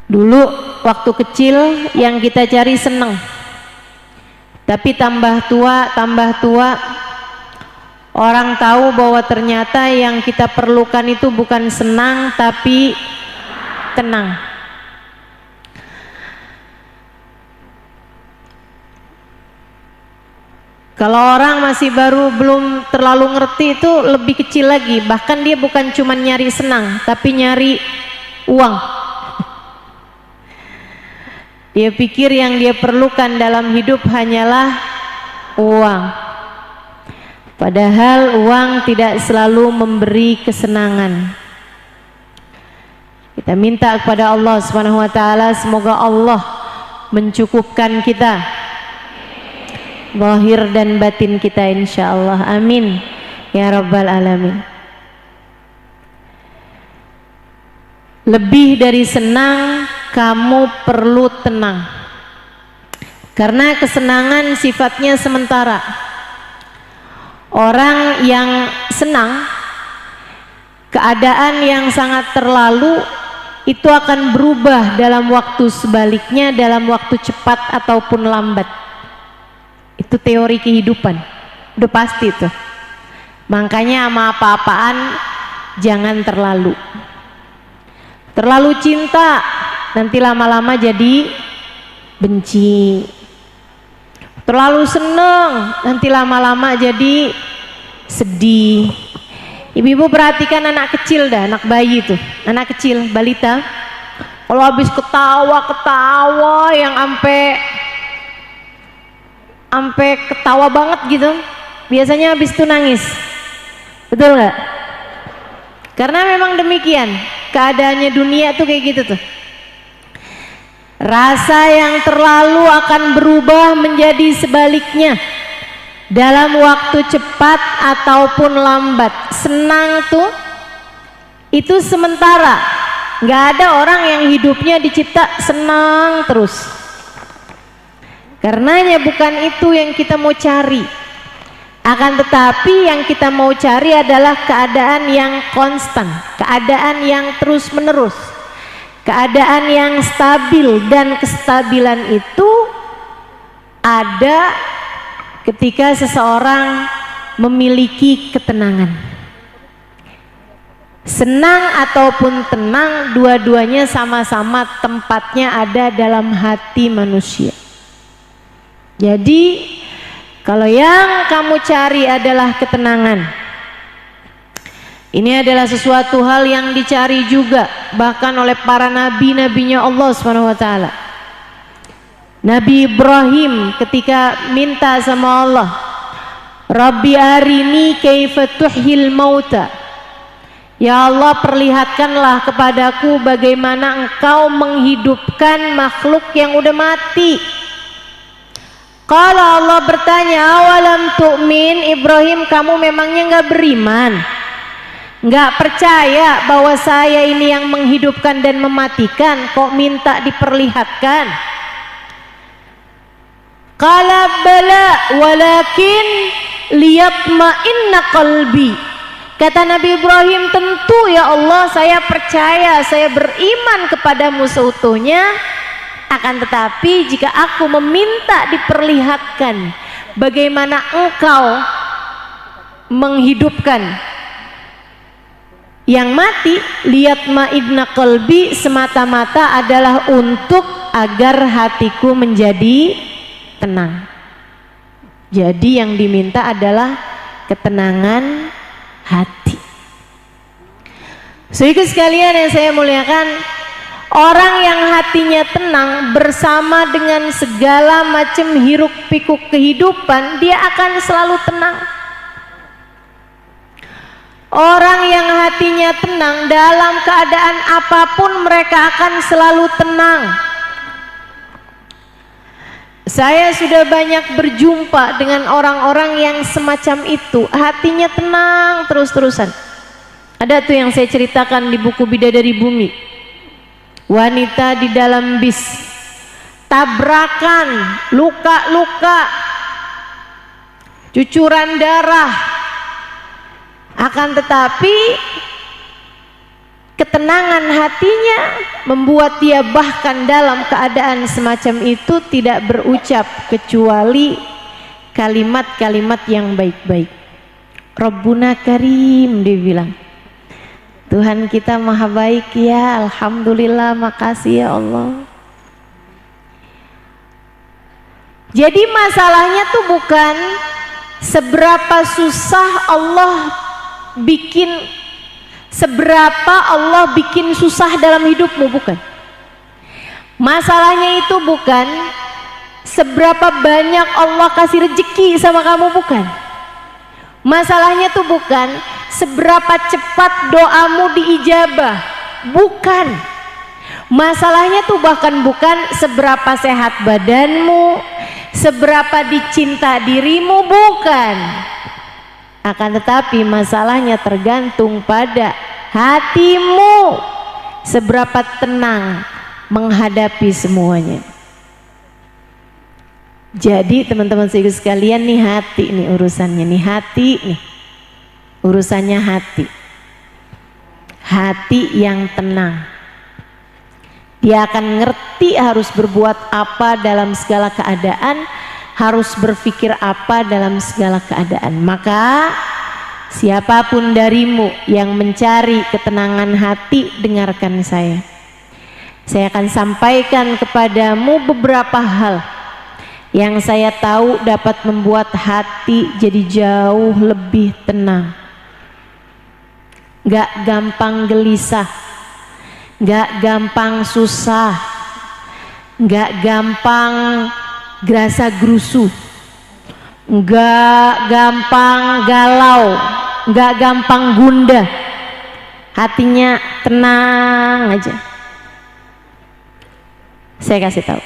Dulu waktu kecil yang kita cari senang, tapi tambah tua orang tahu bahwa ternyata yang kita perlukan itu bukan senang tapi tenang. Kalau orang masih baru belum terlalu ngerti itu lebih kecil lagi, bahkan dia bukan cuma nyari senang tapi nyari uang. Dia pikir yang dia perlukan dalam hidup hanyalah uang. Padahal uang tidak selalu memberi kesenangan. Kita minta kepada Allah Subhanahu wa taala, semoga Allah mencukupkan kita zahir dan batin kita insyaallah. Amin ya rabbal alamin. Lebih dari senang, kamu perlu tenang, karena kesenangan sifatnya sementara. Orang yang senang, keadaan yang sangat terlalu itu akan berubah dalam waktu sebaliknya, dalam waktu cepat ataupun lambat. Itu teori kehidupan, udah pasti tuh. Makanya sama apa-apaan jangan terlalu cinta, nanti lama-lama jadi benci. Terlalu seneng, nanti lama-lama jadi sedih. Ibu-ibu perhatikan anak kecil dah, anak bayi tuh, anak kecil, balita. Kalau habis ketawa yang ampe ketawa banget gitu, biasanya habis itu nangis. Betul nggak? Karena memang demikian keadaannya dunia tuh kayak gitu tuh. Rasa yang terlalu akan berubah menjadi sebaliknya dalam waktu cepat ataupun lambat. Senang tuh itu sementara. Nggak ada orang yang hidupnya dicipta senang terus. Karenanya bukan itu yang kita mau cari. Akan tetapi yang kita mau cari adalah keadaan yang konstan, keadaan yang terus menerus, keadaan yang stabil. Dan kestabilan itu ada ketika seseorang memiliki ketenangan. Senang ataupun tenang, dua-duanya sama-sama tempatnya ada dalam hati manusia. Jadi kalau yang kamu cari adalah ketenangan, ini adalah sesuatu hal yang dicari juga bahkan oleh para nabi-nabinya Allah Subhanahu wa taala. Nabi Ibrahim ketika minta sama Allah, Rabbi arini kaifa tuhyil mauta. Ya Allah, perlihatkanlah kepadaku bagaimana engkau menghidupkan makhluk yang udah mati. Kalau Allah bertanya, awalam tu'min, Ibrahim, kamu memangnya nggak beriman, nggak percaya bahwa saya ini yang menghidupkan dan mematikan, kok minta diperlihatkan? Qala bala walakin liyatma'inna qalbi. Kata Nabi Ibrahim, tentu ya Allah, saya percaya, saya beriman kepadamu seutuhnya. Akan tetapi jika aku meminta diperlihatkan bagaimana engkau menghidupkan yang mati, liyatma'inna qalbi, semata-mata adalah untuk agar hatiku menjadi tenang. Jadi yang diminta adalah ketenangan hati. Saudara sekalian yang saya muliakan, orang yang hatinya tenang bersama dengan segala macam hiruk pikuk kehidupan, dia akan selalu tenang. Orang yang hatinya tenang dalam keadaan apapun mereka akan selalu tenang. Saya sudah banyak berjumpa dengan orang-orang yang semacam itu, hatinya tenang terus-terusan. Ada tuh yang saya ceritakan di buku Bidadari Bumi, wanita di dalam bis, tabrakan, luka-luka, cucuran darah. Akan tetapi ketenangan hatinya membuat dia bahkan dalam keadaan semacam itu tidak berucap kecuali kalimat-kalimat yang baik-baik. Rabbuna Karim, dia bilang, Tuhan kita maha baik ya, alhamdulillah, makasih ya Allah. Jadi masalahnya tuh bukan seberapa susah Allah bikin, seberapa Allah bikin susah dalam hidupmu, bukan. Masalahnya itu bukan seberapa banyak Allah kasih rezeki sama kamu, bukan. Masalahnya tuh bukan seberapa cepat doamu diijabah, bukan. Masalahnya tuh bahkan bukan seberapa sehat badanmu, seberapa dicinta dirimu, bukan. Akan tetapi masalahnya tergantung pada hatimu, seberapa tenang menghadapi semuanya. Jadi teman-teman sekalian, nih hati nih urusannya, nih hati nih urusannya hati. Hati yang tenang, dia akan ngerti harus berbuat apa dalam segala keadaan, harus berpikir apa dalam segala keadaan. Maka siapapun darimu yang mencari ketenangan hati, dengarkan saya. Saya akan sampaikan kepadamu beberapa hal yang saya tahu dapat membuat hati jadi jauh lebih tenang. Gak gampang gelisah, gak gampang susah, gak gampang gerasa gerusu, gak gampang galau, gak gampang gundah. Hatinya tenang aja. Saya kasih tahu,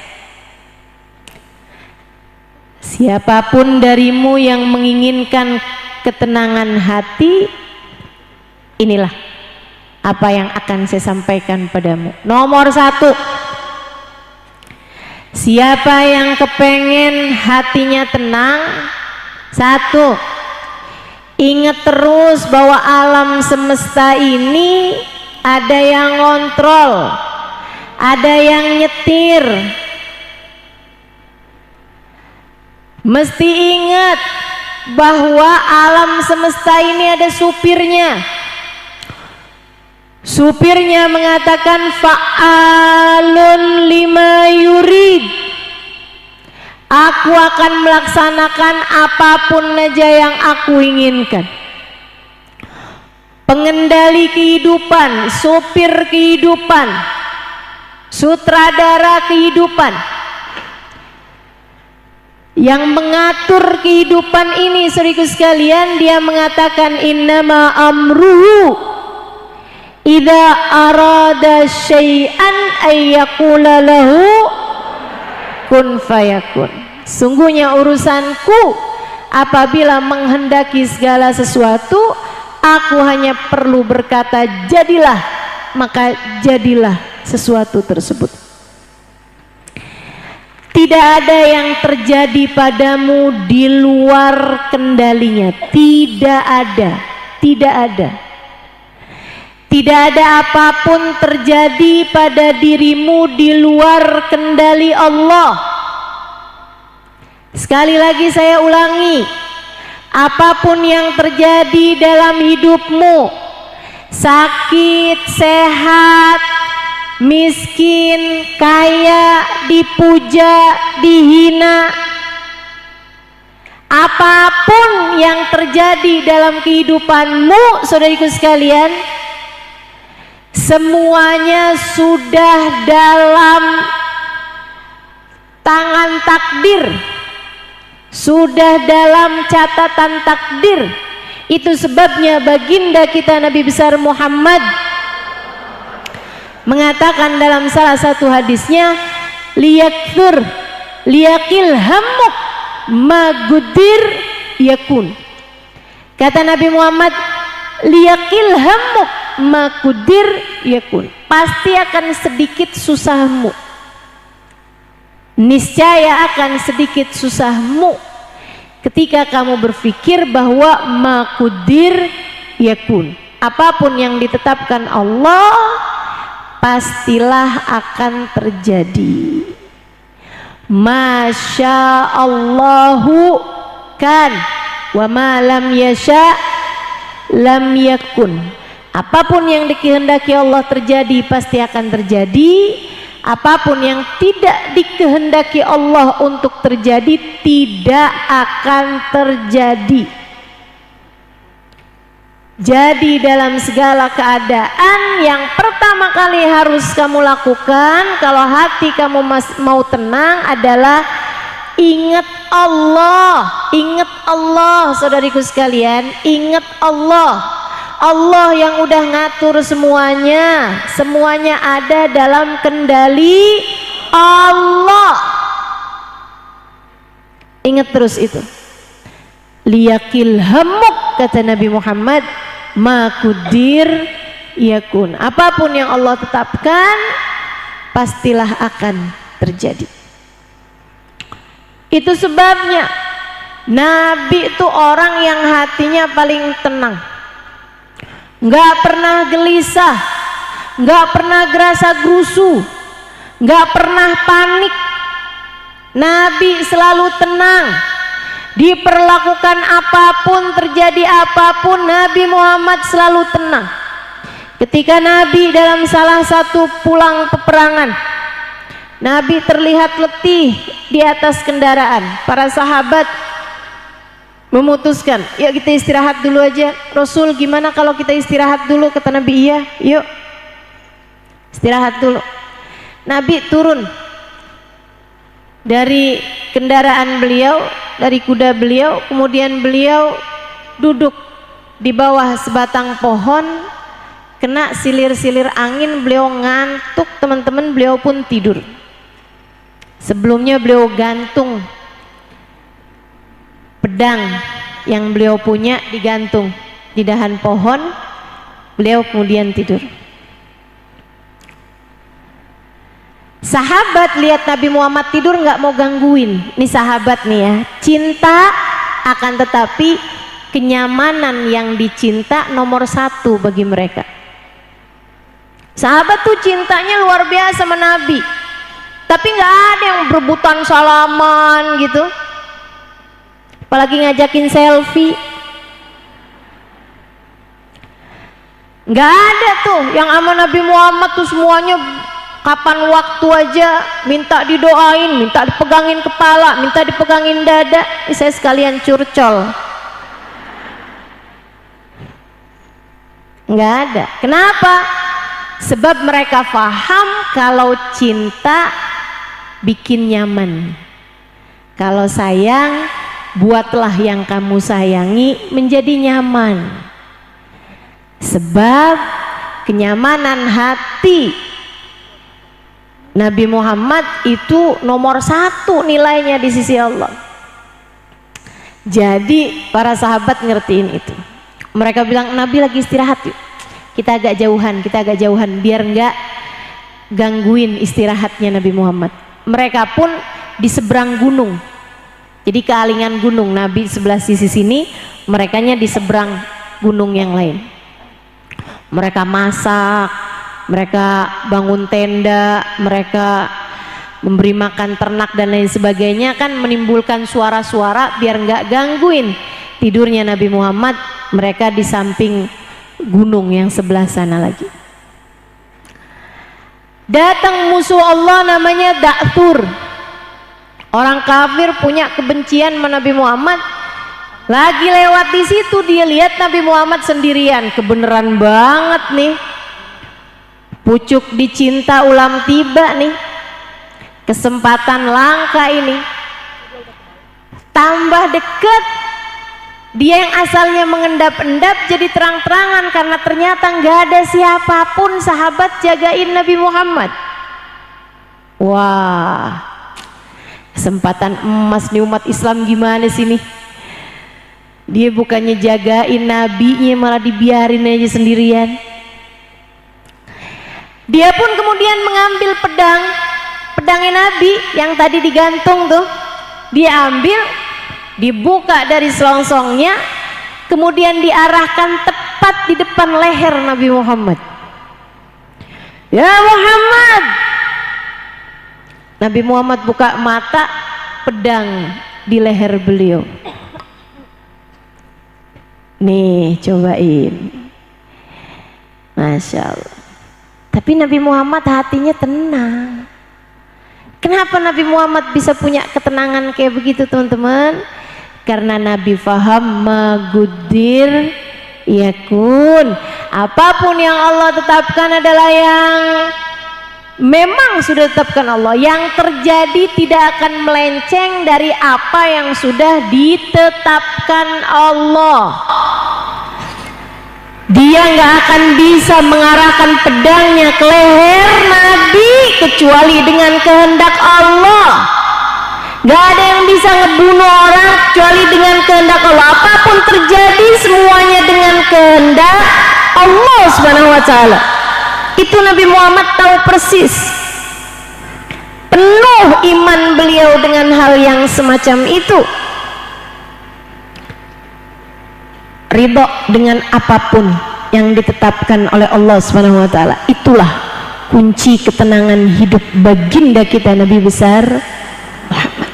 siapapun darimu yang menginginkan ketenangan hati, inilah apa yang akan saya sampaikan padamu. Nomor 1, siapa yang kepengen hatinya tenang, 1, ingat terus bahwa alam semesta ini ada yang ngontrol, ada yang nyetir. Mesti ingat bahwa alam semesta ini ada supirnya. Supirnya mengatakan fa'alun lima yurid. Aku akan melaksanakan apapun aja yang aku inginkan. Pengendali kehidupan, supir kehidupan, sutradara kehidupan, yang mengatur kehidupan ini, saudaraku sekalian, dia mengatakan innama amruhu idza arada syai'an ayyaqula lahu kun fayakun. Sungguhnya urusanku apabila menghendaki segala sesuatu, aku hanya perlu berkata jadilah, maka jadilah sesuatu tersebut. Tidak ada yang terjadi padamu di luar kendalinya. Tidak ada. Tidak ada. Tidak ada apapun terjadi pada dirimu di luar kendali Allah. Sekali lagi saya ulangi, apapun yang terjadi dalam hidupmu, sakit, sehat, miskin, kaya, dipuja, dihina, apapun yang terjadi dalam kehidupanmu, saudariku sekalian, semuanya sudah dalam tangan takdir, sudah dalam catatan takdir. Itu sebabnya baginda kita Nabi besar Muhammad mengatakan dalam salah satu hadisnya, liyakthur liyakil hammuk magudir yakun. Kata Nabi Muhammad, liyakil hammuk magudir yakun. Pasti akan sedikit susahmu, niscaya akan sedikit susahmu ketika kamu berpikir bahwa makudir yakun, apapun yang ditetapkan Allah pastilah akan terjadi. Masya Allahu kan, wa ma lam yasha lam yakun. Apapun yang dikehendaki Allah terjadi pasti akan terjadi. Apapun yang tidak dikehendaki Allah untuk terjadi tidak akan terjadi. Jadi dalam segala keadaan yang pertama kali harus kamu lakukan kalau hati kamu mau tenang adalah ingat Allah. Ingat Allah, saudariku sekalian, ingat Allah. Allah yang udah ngatur semuanya, semuanya ada dalam kendali Allah. Ingat terus itu. Liyakil hamuk, kata Nabi Muhammad, makudir yakun. Apapun yang Allah tetapkan pastilah akan terjadi. Itu sebabnya Nabi itu orang yang hatinya paling tenang, nggak pernah gelisah, nggak pernah gerasa gerusu, nggak pernah panik. Nabi selalu tenang. Diperlakukan apapun, terjadi apapun, Nabi Muhammad selalu tenang. Ketika Nabi dalam salah satu pulang peperangan, Nabi terlihat letih di atas kendaraan. Para sahabat memutuskan, yuk kita istirahat dulu aja. Rasul, gimana kalau kita istirahat dulu? Kata Nabi, iya, yuk istirahat dulu. Nabi turun dari kendaraan beliau, dari kuda beliau, kemudian beliau duduk di bawah sebatang pohon, kena silir-silir angin, beliau ngantuk teman-teman, beliau pun tidur. Sebelumnya beliau gantung pedang yang beliau punya, digantung di dahan pohon, beliau kemudian tidur. Sahabat lihat Nabi Muhammad tidur, nggak mau gangguin. Ini sahabat nih ya, cinta akan tetapi kenyamanan yang dicinta nomor satu bagi mereka. Sahabat tuh cintanya luar biasa sama Nabi, tapi nggak ada yang berebutan salaman gitu, apalagi ngajakin selfie. Nggak ada tuh yang sama Nabi Muhammad tuh semuanya kapan waktu aja minta didoain, minta dipegangin kepala, minta dipegangin dada. Ini saya sekalian curcol. Nggak ada. Kenapa? Sebab mereka paham kalau cinta bikin nyaman. Kalau sayang, buatlah yang kamu sayangi menjadi nyaman. Sebab kenyamanan hati Nabi Muhammad itu nomor satu nilainya di sisi Allah. Jadi para sahabat ngertiin itu. Mereka bilang, Nabi lagi istirahat yuk, kita agak jauhan biar nggak gangguin istirahatnya Nabi Muhammad. Mereka pun di seberang gunung, jadi kealingan gunung. Nabi sebelah sisi sini, merekanya di seberang gunung yang lain. Mereka masak, mereka bangun tenda, mereka memberi makan ternak dan lain sebagainya, kan menimbulkan suara-suara biar nggak gangguin tidurnya Nabi Muhammad. Mereka di samping gunung yang sebelah sana lagi. Datang musuh Allah namanya Da'thur. Orang kafir punya kebencian sama Nabi Muhammad. Lagi lewat di situ, dia lihat Nabi Muhammad sendirian. Kebenaran banget nih, pucuk dicinta ulam tiba nih, kesempatan langka ini. Tambah deket, dia yang asalnya mengendap-endap jadi terang-terangan karena ternyata nggak ada siapapun sahabat jagain Nabi Muhammad. Wah, kesempatan emas nih umat Islam. Gimana sih nih? Dia bukannya jagain nabinya, malah dibiarin aja sendirian. Dia pun kemudian mengambil pedangnya Nabi yang tadi digantung tuh, dia ambil, dibuka dari selongsongnya, kemudian diarahkan tepat tepat di depan leher Nabi Muhammad. Ya Muhammad. Nabi Muhammad buka mata, pedang di leher beliau. Nih, cobain. Masya Allah. Tapi Nabi Muhammad hatinya tenang. Kenapa Nabi Muhammad bisa punya ketenangan kayak begitu, teman-teman? Karena Nabi faham magudir yakun. Apapun yang Allah tetapkan adalah yang memang sudah ditetapkan Allah. Yang terjadi tidak akan melenceng dari apa yang sudah ditetapkan Allah. Dia nggak akan bisa mengarahkan pedangnya ke leher Nabi kecuali dengan kehendak Allah. Gak ada yang bisa ngebunuh orang kecuali dengan kehendak Allah. Apapun terjadi semuanya dengan kehendak Allah Subhanahu wa taala. Itu Nabi Muhammad tahu persis. Penuh iman beliau dengan hal yang semacam itu. Ridho dengan apapun yang ditetapkan oleh Allah Subhanahu wa taala. Itulah kunci ketenangan hidup baginda kita Nabi besar Muhammad.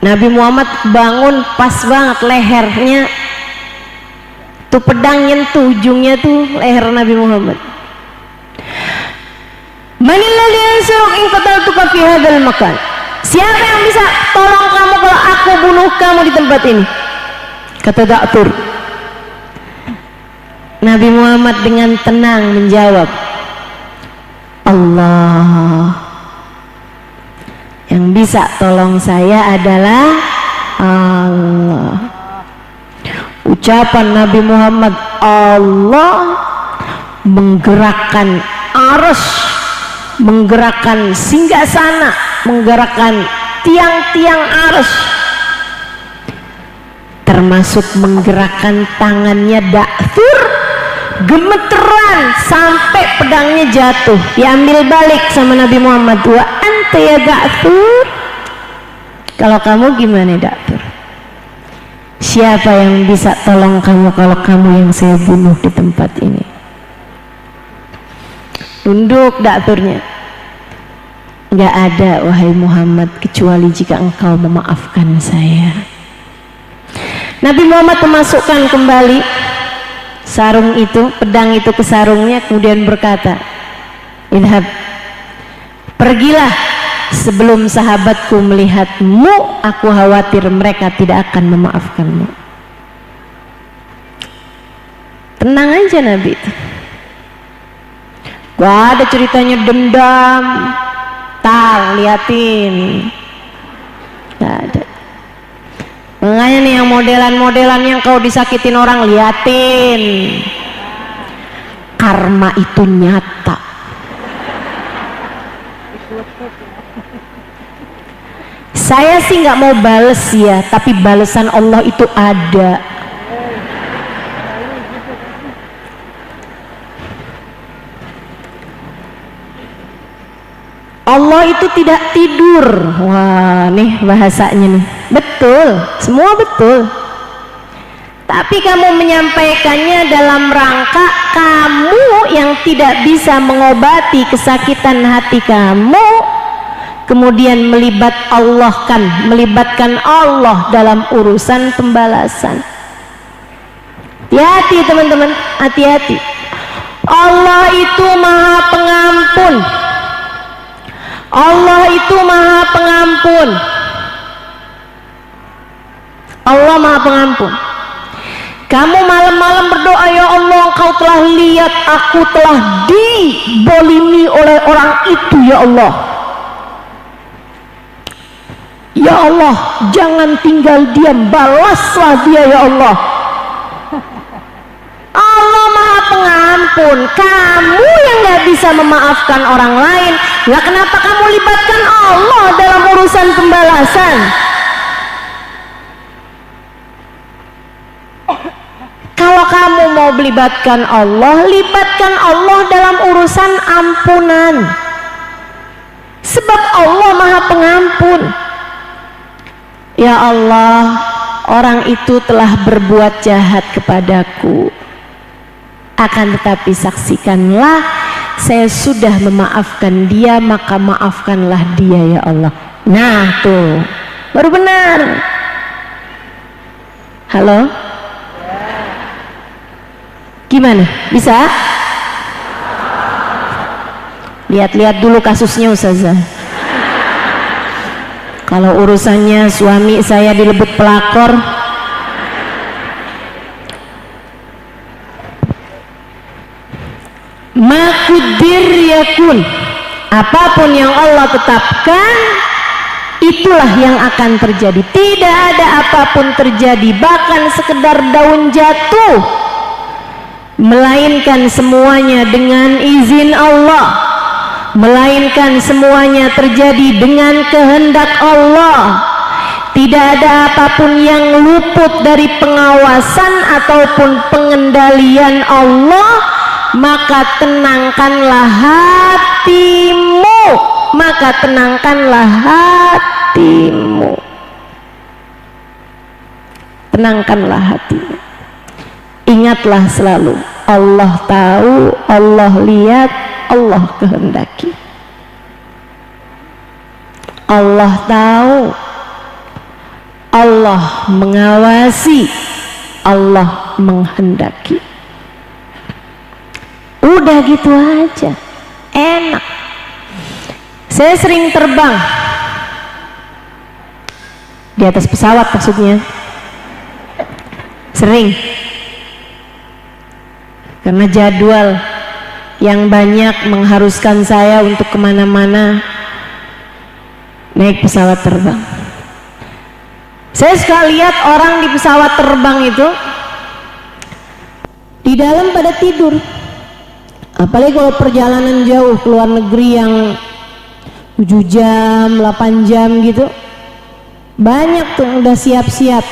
Nabi Muhammad bangun pas banget lehernya tuh pedang nyentuh ujungnya tuh leher Nabi Muhammad. Manilladzi yansuruk in qataltuka fi hadzal makan. Siapa yang bisa tolong kamu kalau aku bunuh kamu di tempat ini? Kata Da'tur. Nabi Muhammad dengan tenang menjawab, Allah. Yang bisa tolong saya adalah Allah. Ucapan Nabi Muhammad Allah menggerakkan arus, menggerakkan singgasana, menggerakkan tiang-tiang arus, termasuk menggerakkan tangannya Da'tur, gemeteran sampai pedangnya jatuh, diambil balik sama Nabi Muhammad. Wa anta ya Da'tur, kalau kamu gimana Da'tur? Siapa yang bisa tolong kamu kalau kamu yang saya bunuh di tempat ini? Tunduk Da'turnya. Gak ada wahai Muhammad kecuali jika engkau memaafkan saya. Nabi Muhammad memasukkan kembali sarung itu, pedang itu ke sarungnya, kemudian berkata, idhab, pergilah sebelum sahabatku melihatmu, aku khawatir mereka tidak akan memaafkanmu. Tenang aja Nabi itu. Gak ada ceritanya dendam, tar liatin, gak ada. Makanya nih yang modelan-modelan yang kau disakitin orang, liatin, karma itu nyata. Saya sih nggak mau bales ya, tapi balesan Allah itu ada. Allah itu tidak tidur. Wah, nih bahasanya nih. Betul, semua betul. Tapi kamu menyampaikannya dalam rangka kamu yang tidak bisa mengobati kesakitan hati kamu, kemudian melibatkan Allah dalam urusan pembalasan. Hati-hati teman-teman, hati-hati. Allah itu Maha Pengampun. Allah itu Maha Pengampun. Allah Maha Pengampun. Kamu malam-malam berdoa, ya Allah, Engkau telah lihat aku telah dibolimi oleh orang itu, ya Allah. Ya Allah, jangan tinggal diam, balaslah dia, ya Allah. Allah Maha Pengampun. Kamu yang gak bisa memaafkan orang lain, lah kenapa kamu libatkan Allah dalam urusan pembalasan? Kalau kamu mau melibatkan Allah, libatkan Allah dalam urusan ampunan. Sebab Allah Maha Pengampun. Ya Allah, orang itu telah berbuat jahat kepadaku, akan tetapi saksikanlah saya sudah memaafkan dia, maka maafkanlah dia ya Allah. Nah tuh baru benar. Halo, gimana? Bisa? Lihat-lihat dulu kasusnya Ustazah. Kalau urusannya suami saya dilebut pelakor, makudir yakun, apapun yang Allah tetapkan itulah yang akan terjadi. Tidak ada apapun terjadi, bahkan sekedar daun jatuh, melainkan semuanya dengan izin Allah, melainkan semuanya terjadi dengan kehendak Allah. Tidak ada apapun yang luput dari pengawasan ataupun pengendalian Allah. Maka tenangkanlah hatimu, maka tenangkanlah hatimu, tenangkanlah hatimu. Ingatlah selalu, Allah tahu, Allah lihat, Allah kehendaki. Allah tahu, Allah mengawasi, Allah menghendaki. Udah gitu aja, enak. Saya sering terbang di atas pesawat, maksudnya sering, karena jadwal yang banyak mengharuskan saya untuk kemana-mana naik pesawat terbang. Saya suka lihat orang di pesawat terbang itu di dalam pada tidur, apalagi kalau perjalanan jauh ke luar negeri yang 7 jam, 8 jam gitu, banyak tuh udah siap-siap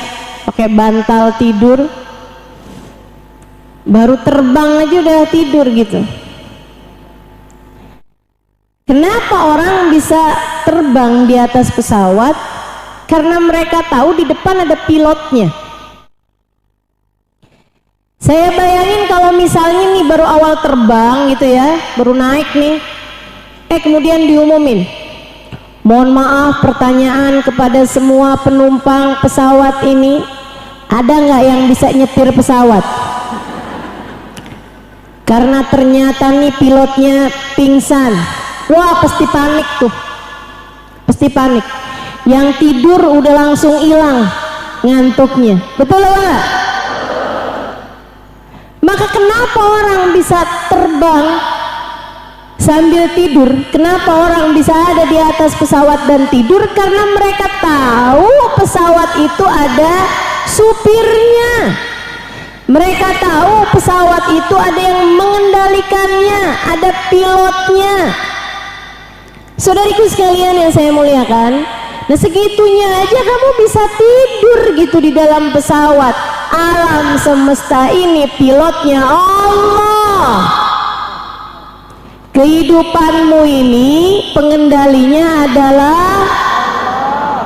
pakai bantal tidur, baru terbang aja udah tidur gitu. Kenapa orang bisa terbang di atas pesawat? Karena mereka tahu di depan ada pilotnya. Saya bayangin kalau misalnya nih baru awal terbang gitu ya, baru naik nih, kemudian diumumin, mohon maaf, pertanyaan kepada semua penumpang pesawat ini, ada nggak yang bisa nyetir pesawat? Karena ternyata nih pilotnya pingsan. Wah, pasti panik tuh, pasti panik. Yang tidur udah langsung hilang ngantuknya, betul nggak? Maka kenapa orang bisa terbang sambil tidur? Kenapa orang bisa ada di atas pesawat dan tidur? Karena mereka tahu pesawat itu ada supirnya. Mereka tahu pesawat itu ada yang mengendalikannya, ada pilotnya. Saudariku sekalian yang saya muliakan, nah segitunya aja kamu bisa tidur gitu di dalam pesawat. Alam semesta ini pilotnya Allah. Kehidupanmu ini pengendalinya adalah Allah.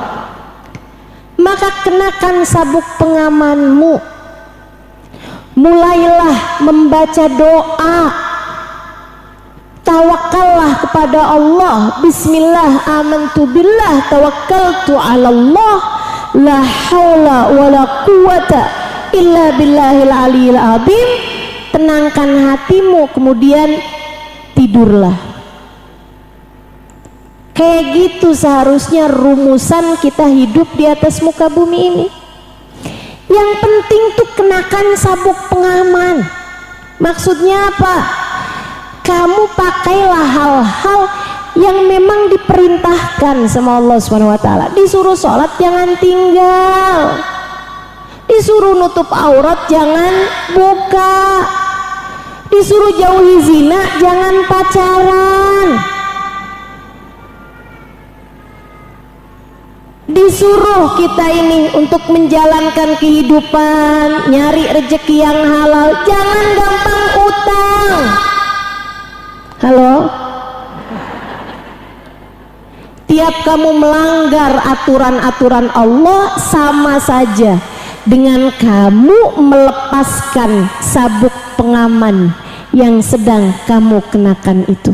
Maka kenakan sabuk pengamanmu, mulailah membaca doa, tawakallah kepada Allah. Bismillah, amantu billah, tawakkaltu ala Allah, la haula wala quwata illa billahil aliyil azim. Tenangkan hatimu, kemudian tidurlah. Kayak gitu seharusnya rumusan kita hidup di atas muka bumi ini. Yang penting tuh kenakan sabuk pengaman. Maksudnya apa? Kamu pakailah hal-hal yang memang diperintahkan sama Allah SWT. Disuruh sholat jangan tinggal, disuruh nutup aurat jangan buka, disuruh jauhi zina jangan pacaran, disuruh kita ini untuk menjalankan kehidupan, nyari rezeki yang halal, jangan gampang utang. Halo? Tiap kamu melanggar aturan-aturan Allah sama saja dengan kamu melepaskan sabuk pengaman yang sedang kamu kenakan itu.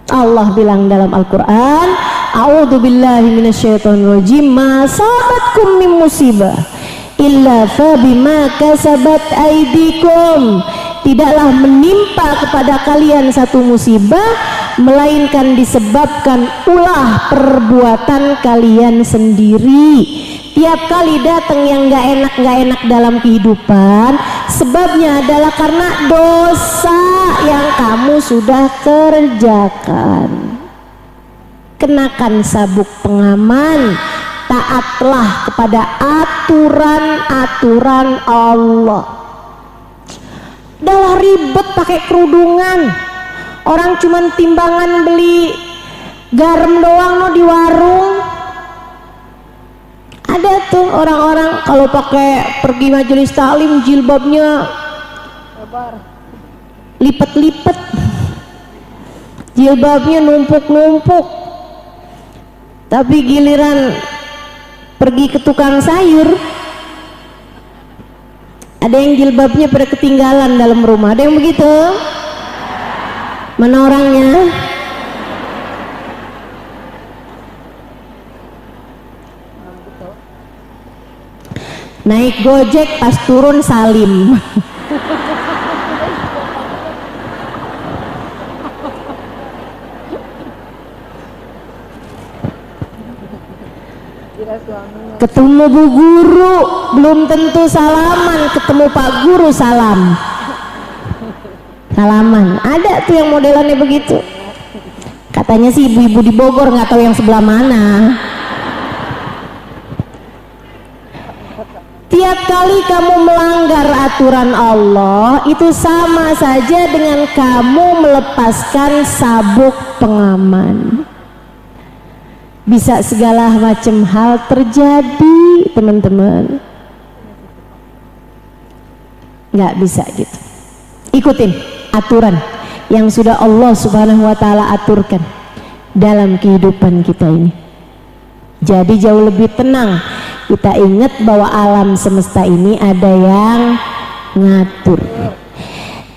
Allah bilang dalam Al-Quran, a'udzubillahi minasyaitonirrajim, ma sabatkum min musibah illa fa bima kasabat aydikum. Tidaklah menimpa kepada kalian satu musibah melainkan disebabkan ulah perbuatan kalian sendiri. Tiap kali datang yang gak enak dalam kehidupan, sebabnya adalah karena dosa yang kamu sudah kerjakan. Kenakan sabuk pengaman, taatlah kepada aturan-aturan Allah. Udah ribet pakai kerudungan, orang cuman timbangan beli garam doang di warung. Ada tuh orang-orang kalau pakai pergi majelis taklim jilbabnya lipet-lipet, jilbabnya numpuk-numpuk, tapi giliran pergi ke tukang sayur ada yang jilbabnya pada ketinggalan dalam rumah. Ada yang begitu? Mana orangnya? Naik Gojek pas turun salim. Ketemu bu guru belum tentu salaman, ketemu pak guru salaman. Ada tuh yang modelannya begitu. Katanya sih ibu-ibu di Bogor, nggak tahu yang sebelah mana. Tiap kali kamu melanggar aturan Allah, itu sama saja dengan kamu melepaskan sabuk pengaman. Bisa segala macam hal terjadi, teman-teman. Nggak bisa gitu. Ikutin aturan yang sudah Allah Subhanahu wa Ta'ala aturkan dalam kehidupan kita ini. Jadi jauh lebih tenang. Kita ingat bahwa alam semesta ini ada yang ngatur.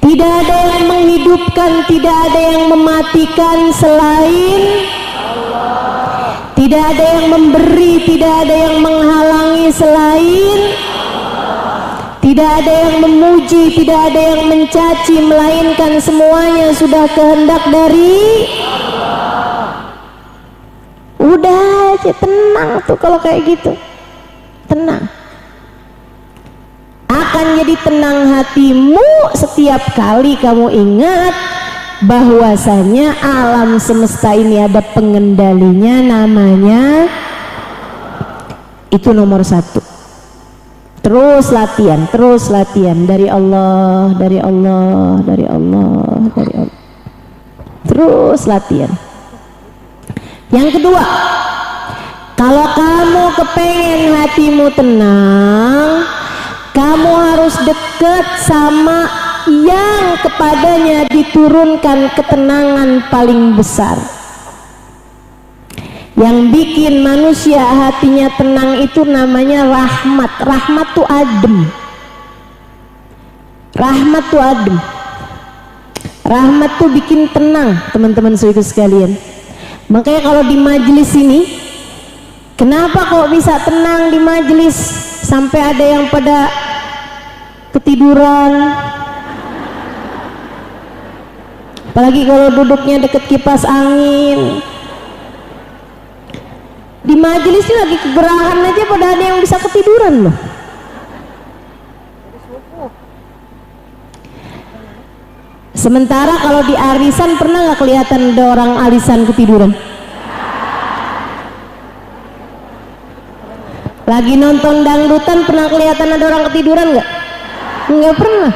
Tidak ada yang menghidupkan, tidak ada yang mematikan selain Allah. Tidak ada yang memberi, tidak ada yang menghalangi selain Allah. Tidak ada yang memuji, tidak ada yang mencaci, melainkan semuanya sudah kehendak dari Allah. Udah aja tenang tuh kalau kayak gitu. Tenang, akan jadi tenang hatimu setiap kali kamu ingat bahwasanya alam semesta ini ada pengendalinya, namanya itu nomor satu. Terus latihan dari Allah, dari Allah, dari Allah, dari Allah. Terus latihan. Yang kedua, kalau kamu kepengen hatimu tenang, kamu harus dekat sama yang kepadanya diturunkan ketenangan paling besar. Yang bikin manusia hatinya tenang itu namanya rahmat. Rahmat tuh adem. Rahmat tuh adem. Rahmat tuh bikin tenang, teman-teman saudara sekalian. Makanya kalau di majelis ini, kenapa kok bisa tenang di majelis sampai ada yang pada ketiduran? Apalagi kalau duduknya deket kipas angin. Di majelis ini lagi kegerahan aja pada ada yang bisa ketiduran loh. Sementara kalau di arisan pernah nggak kelihatan ada orang arisan ketiduran? Lagi nonton dangdutan pernah kelihatan ada orang ketiduran nggak? Nggak pernah.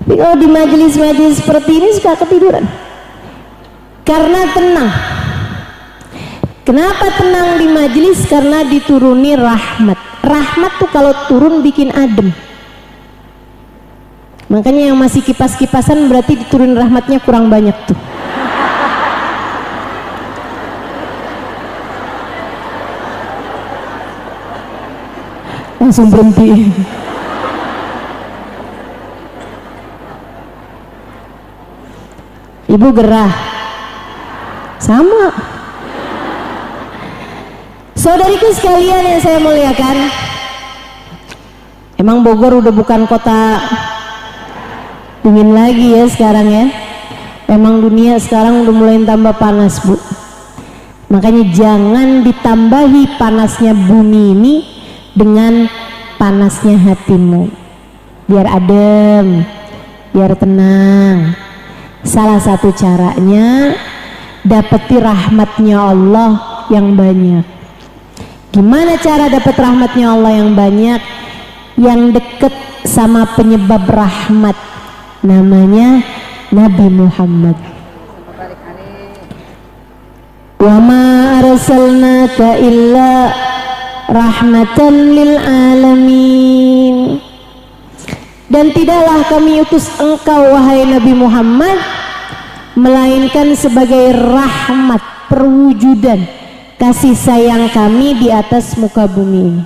Tapi kalau di majelis-majelis seperti ini suka ketiduran karena tenang. Kenapa tenang di majelis? Karena dituruni rahmat. Rahmat tuh kalau turun bikin adem. Makanya yang masih kipas-kipasan berarti diturun rahmatnya kurang banyak tuh. langsung berhenti. Ibu gerah sama. Saudariku sekalian yang saya muliakan, emang Bogor udah bukan kota dingin lagi ya sekarang ya. Emang dunia sekarang udah mulai tambah panas, Bu. Makanya jangan ditambahi panasnya bumi ini dengan panasnya hatimu. Biar adem, biar tenang. Salah satu caranya dapati rahmatnya Allah yang banyak. Gimana cara dapat rahmatnya Allah yang banyak? Yang deket sama penyebab rahmat, namanya Nabi Muhammad. Wa ma arsalnaka illa rahmatan lil alamin. Dan tidaklah kami utus engkau wahai Nabi Muhammad melainkan sebagai rahmat, perwujudan kasih sayang kami di atas muka bumi ini.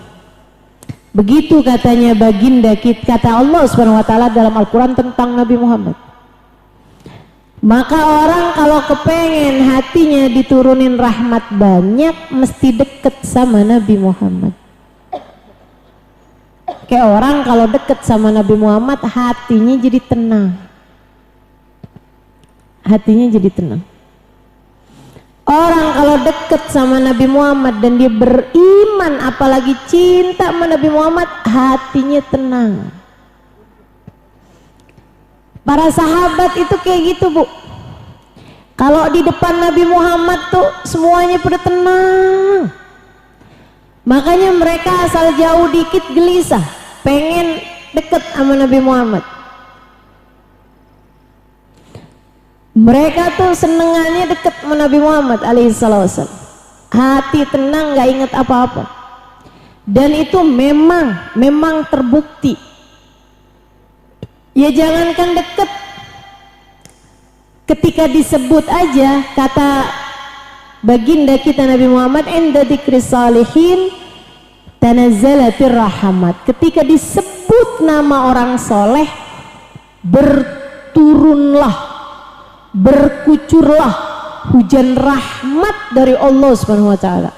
Begitu katanya baginda kita, kata Allah Subhanahu wa taala dalam Al-Qur'an tentang Nabi Muhammad. Maka orang kalau kepengen hatinya diturunin rahmat banyak, mesti deket sama Nabi Muhammad. Kayak orang kalau deket sama Nabi Muhammad, hatinya jadi tenang. Hatinya jadi tenang. Orang kalau deket sama Nabi Muhammad dan dia beriman, apalagi cinta sama Nabi Muhammad, hatinya tenang. Para sahabat itu kayak gitu, Bu. Kalau di depan Nabi Muhammad tuh semuanya pada tenang. Makanya mereka asal jauh dikit gelisah, pengen deket sama Nabi Muhammad. Mereka tuh senengannya deket sama Nabi Muhammad alaihissalam. Hati tenang, gak inget apa-apa. Dan itu memang terbukti. Ya jangankan deket, ketika disebut aja kata baginda kita Nabi Muhammad, inda dzikri salihin tanazzalatir rahmat. Ketika disebut nama orang soleh, berturunlah, berkucurlah hujan rahmat dari Allah Subhanahu wa taala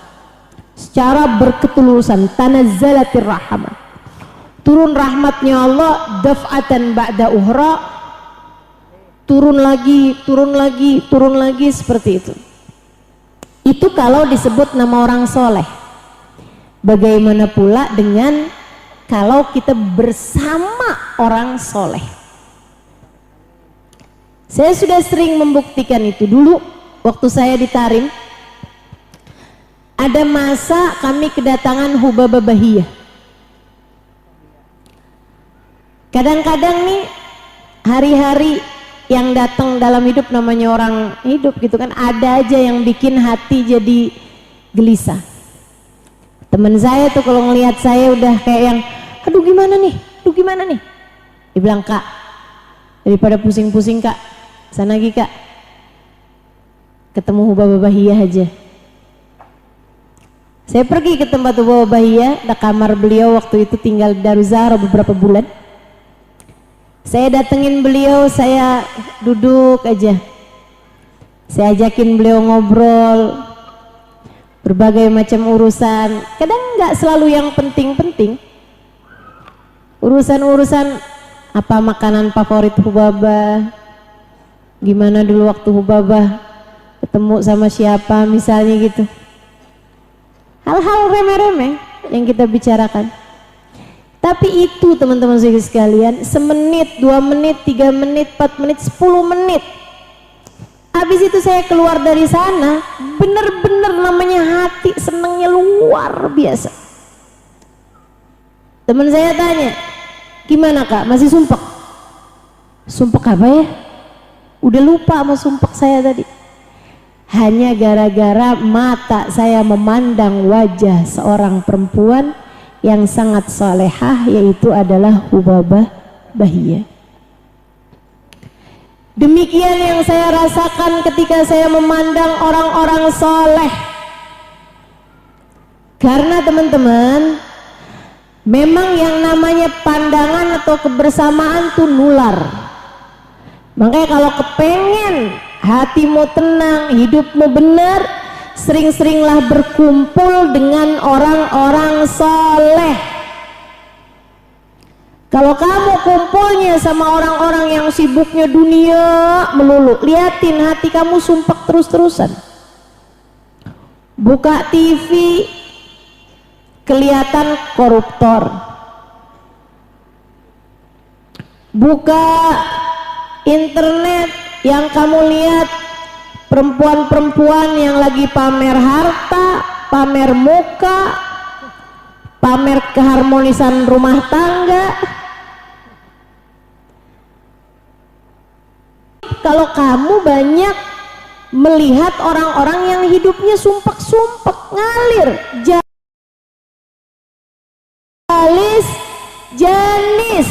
secara berketulusan. Tanazzalatir rahmat, turun rahmatnya Allah daf'atan ba'da uhra, turun lagi, turun lagi, turun lagi, seperti itu. Itu kalau disebut nama orang soleh. Bagaimana pula dengan kalau kita bersama orang soleh? Saya sudah sering membuktikan itu. Dulu waktu saya di Tarim, ada masa kami kedatangan Hubabah Bahiyah. Kadang-kadang nih hari-hari yang datang dalam hidup, namanya orang hidup gitu kan, ada aja yang bikin hati jadi gelisah. Temen saya tuh kalau ngelihat saya udah kayak yang aduh gimana nih, aduh gimana nih, dia bilang, Kak, daripada pusing-pusing Kak, sana lagi Kak, ketemu Hubabah Bahiyah aja. Saya pergi ke tempat Hubabah Bahiyah, di kamar beliau waktu itu tinggal di Daruzahra beberapa bulan. Saya datengin beliau, saya duduk aja, saya ajakin beliau ngobrol berbagai macam urusan. Kadang nggak selalu yang penting-penting, urusan-urusan apa makanan favorit Hubabah, gimana dulu waktu Hubabah ketemu sama siapa misalnya gitu. Hal-hal remeh-remeh yang kita bicarakan. Tapi itu teman-teman sekalian, semenit, 2 menit, 3 menit, 4 menit, 10 menit. Habis itu saya keluar dari sana, bener-bener namanya hati senengnya luar biasa. Teman saya tanya, gimana Kak, masih sumpek? Sumpek apa ya? Udah lupa sama sumpek saya tadi. Hanya gara-gara mata saya memandang wajah seorang perempuan yang sangat salehah, yaitu adalah Hubabah Bahiyah. Demikian yang saya rasakan ketika saya memandang orang-orang soleh. Karena teman-teman, Memang yang namanya pandangan atau kebersamaan tuh nular. Makanya kalau kepengen hatimu tenang, hidupmu benar, sering-seringlah berkumpul dengan orang-orang soleh. Kalau kamu kumpulnya sama orang-orang yang sibuknya dunia melulu, liatin hati kamu sumpek terus-terusan. Buka TV kelihatan koruptor, buka internet yang kamu lihat perempuan-perempuan yang lagi pamer harta, pamer muka, pamer keharmonisan rumah tangga. Kalau kamu banyak melihat orang-orang yang hidupnya sumpek-sumpek, ngalir, jalis.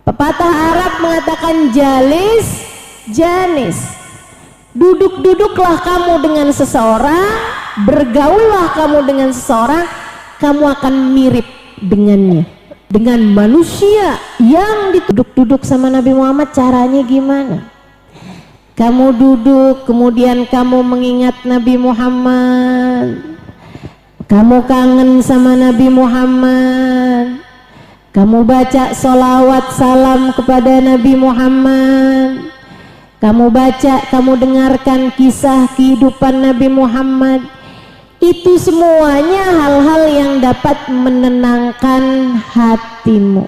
Pepatah Arab mengatakan janis. Duduk-duduklah kamu dengan seseorang, bergaullah kamu dengan seseorang, kamu akan mirip dengannya, dengan manusia yang duduk-duduk sama Nabi Muhammad. Caranya gimana? Kamu duduk, kemudian kamu mengingat Nabi Muhammad, kamu kangen sama Nabi Muhammad, kamu baca sholawat salam kepada Nabi Muhammad, kamu baca, kamu dengarkan kisah kehidupan Nabi Muhammad. Itu semuanya hal-hal yang dapat menenangkan hatimu.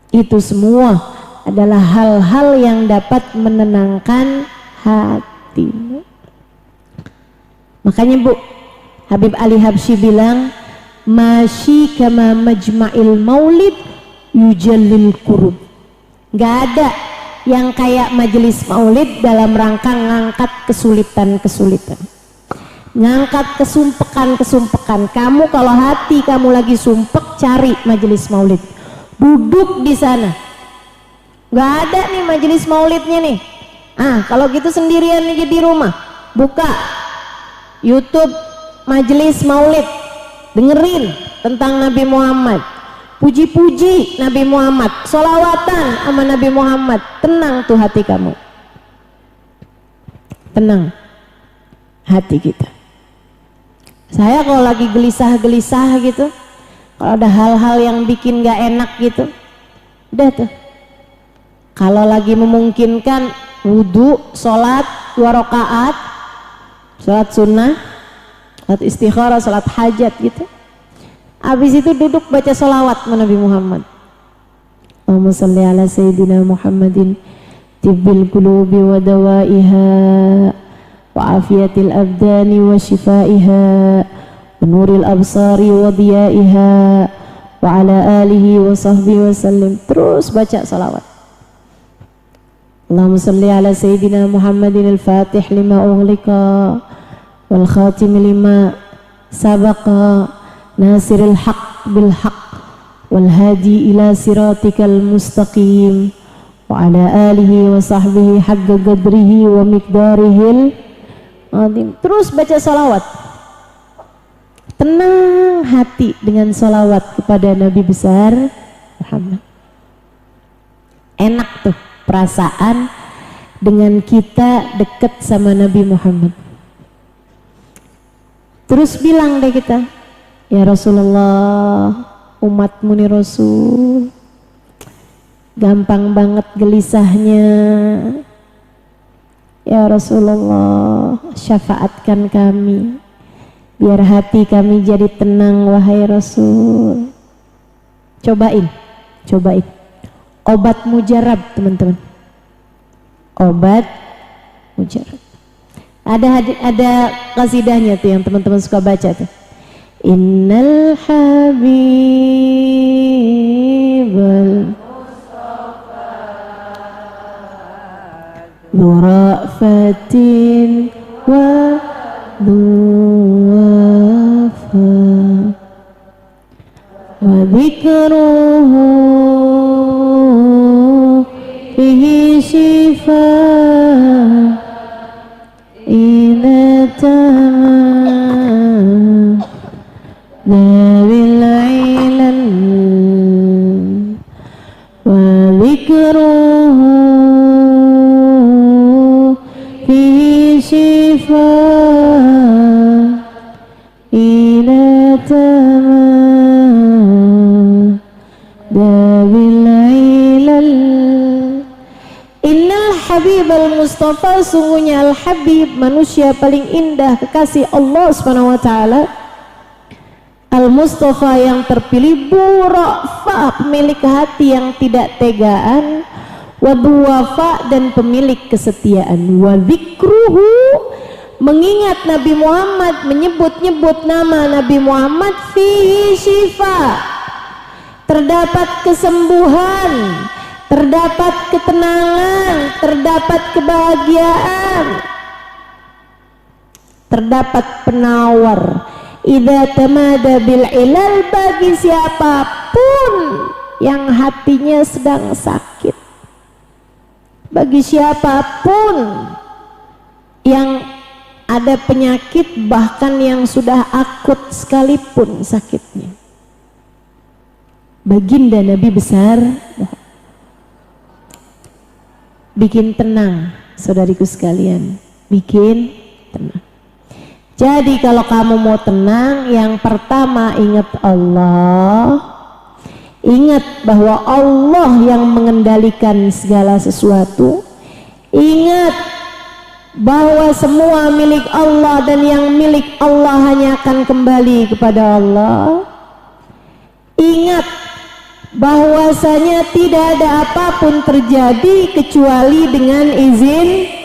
Itu semua adalah hal-hal yang dapat menenangkan hatimu. Makanya Bu, Habib Ali Habsyi bilang, masyi kama majma'il maulid yujallil kurub. Gak ada yang kayak majelis maulid dalam rangka ngangkat kesulitan-kesulitan, ngangkat kesumpekan-kesumpekan. Kamu kalau hati kamu lagi sumpek, cari majelis maulid, duduk di sana. Gak ada nih majelis maulidnya nih. Kalau gitu sendirian aja di rumah, buka YouTube majelis maulid, dengerin tentang Nabi Muhammad, puji-puji Nabi Muhammad, sholawatan sama Nabi Muhammad. Tenang tuh hati kamu, tenang hati kita. Saya kalau lagi gelisah-gelisah gitu, kalau ada hal-hal yang bikin gak enak gitu, udah tuh, kalau lagi memungkinkan, wudhu, sholat 2 rakaat, sholat sunnah, sholat istikharah, sholat hajat gitu. Habis itu duduk baca sholawat Nabi Muhammad. Allahumma salli ala sayyidina Muhammadin tibbil qulubi wa dawaiha wa afiyatil abdani wa shifaiha wa nuril absari wa diyaiha wa ala alihi wa sahbihi wa sallim. Terus baca sholawat. Allahumma salli ala sayyidina Muhammadin al-fatih lima ughliqa wal khatim lima sabaqa nasiril haq bil haq wal hadi ila siratikal mustaqim wa ala alihi wa sahbihi haqqa qadrihi wa miqdarihil azim. Terus baca salawat, tenang hati dengan salawat kepada Nabi besar Muhammad. Enak tuh perasaan dengan kita dekat sama Nabi Muhammad. Terus bilang deh kita, ya Rasulullah, umatmu nih Rasul, gampang banget gelisahnya. Ya Rasulullah, syafaatkan kami biar hati kami jadi tenang wahai Rasul. Cobain obat mujarab teman-teman, obat mujarab. Ada kasidahnya tuh yang teman-teman suka baca tuh. Innal habibal dhurafatin wa dhuwafa wa dhikruhu fihi shifa idza tamam ذوي العلل وذكره فيه شفاء إلى تمام ذوي العلل. Innal Habibal Mustafa, sungguhnya Al-Habib, manusia paling indah, kekasih Allah Subhanahu wa taala. Al-Mustafa, yang terpilih, Burafa, pemilik hati yang tidak tegaan, Waduwafa, dan pemilik kesetiaan, Wadzikruhu, mengingat Nabi Muhammad, menyebut-nyebut nama Nabi Muhammad, fihi syifa, terdapat kesembuhan, terdapat ketenangan, terdapat kebahagiaan, terdapat penawar. Idza tamada bil ilal, bagi siapapun yang hatinya sedang sakit, bagi siapapun yang ada penyakit, bahkan yang sudah akut sekalipun sakitnya, baginda Nabi besar bikin tenang. Saudariku sekalian, bikin tenang. Jadi kalau kamu mau tenang, yang pertama ingat Allah, ingat bahwa Allah yang mengendalikan segala sesuatu, ingat bahwa semua milik Allah dan yang milik Allah hanya akan kembali kepada Allah. Ingat bahwasanya tidak ada apapun terjadi kecuali dengan izin.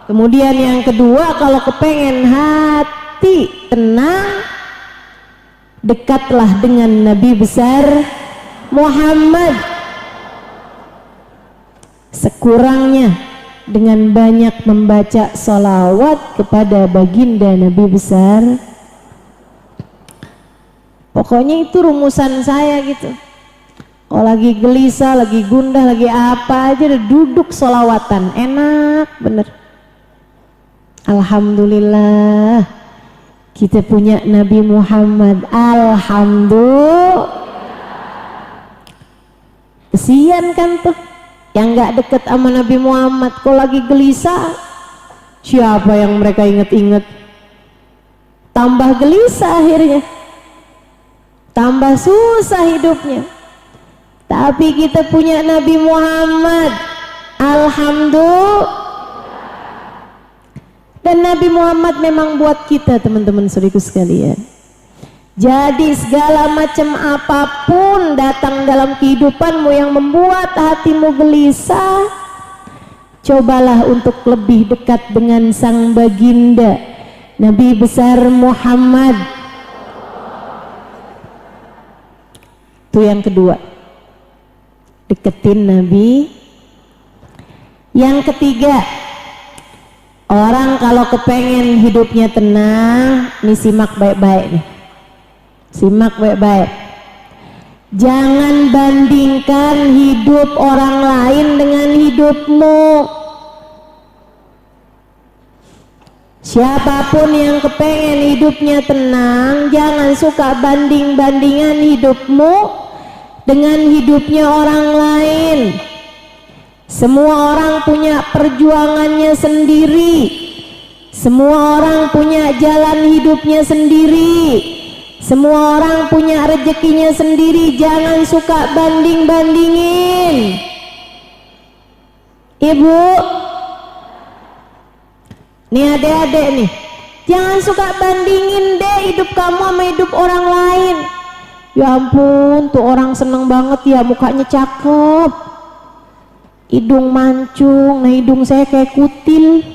Kemudian yang kedua, kalau kepengen hati tenang, dekatlah dengan Nabi besar Muhammad, sekurangnya dengan banyak membaca salawat kepada baginda Nabi besar. Pokoknya itu rumusan saya gitu. Kalau lagi gelisah, lagi gundah, lagi apa aja, duduk salawatan, enak bener. Alhamdulillah kita punya Nabi Muhammad. Alhamdulillah. Kesian kan tuh yang gak deket sama Nabi Muhammad. Kalau lagi gelisah, siapa yang mereka inget-inget? Tambah gelisah akhirnya, tambah susah hidupnya. Tapi kita punya Nabi Muhammad, alhamdulillah. Dan Nabi Muhammad memang buat kita, teman-teman saudaraku sekalian. Jadi segala macam apapun datang dalam kehidupanmu yang membuat hatimu gelisah, cobalah untuk lebih dekat dengan sang baginda Nabi besar Muhammad. Itu yang kedua, deketin Nabi. Yang ketiga, orang kalau kepengen hidupnya tenang, nih simak baik-baik nih, simak baik-baik. Jangan bandingkan hidup orang lain dengan hidupmu. Siapapun yang kepengen hidupnya tenang, jangan suka banding-bandingan hidupmu dengan hidupnya orang lain. Semua orang punya perjuangannya sendiri, semua orang punya jalan hidupnya sendiri, semua orang punya rezekinya sendiri. Jangan suka banding-bandingin. Ibu, nih adik-adik nih, jangan suka bandingin deh hidup kamu sama hidup orang lain. Ya ampun, tuh orang seneng banget ya, mukanya cakep, hidung mancung, nah hidung saya kayak kutil,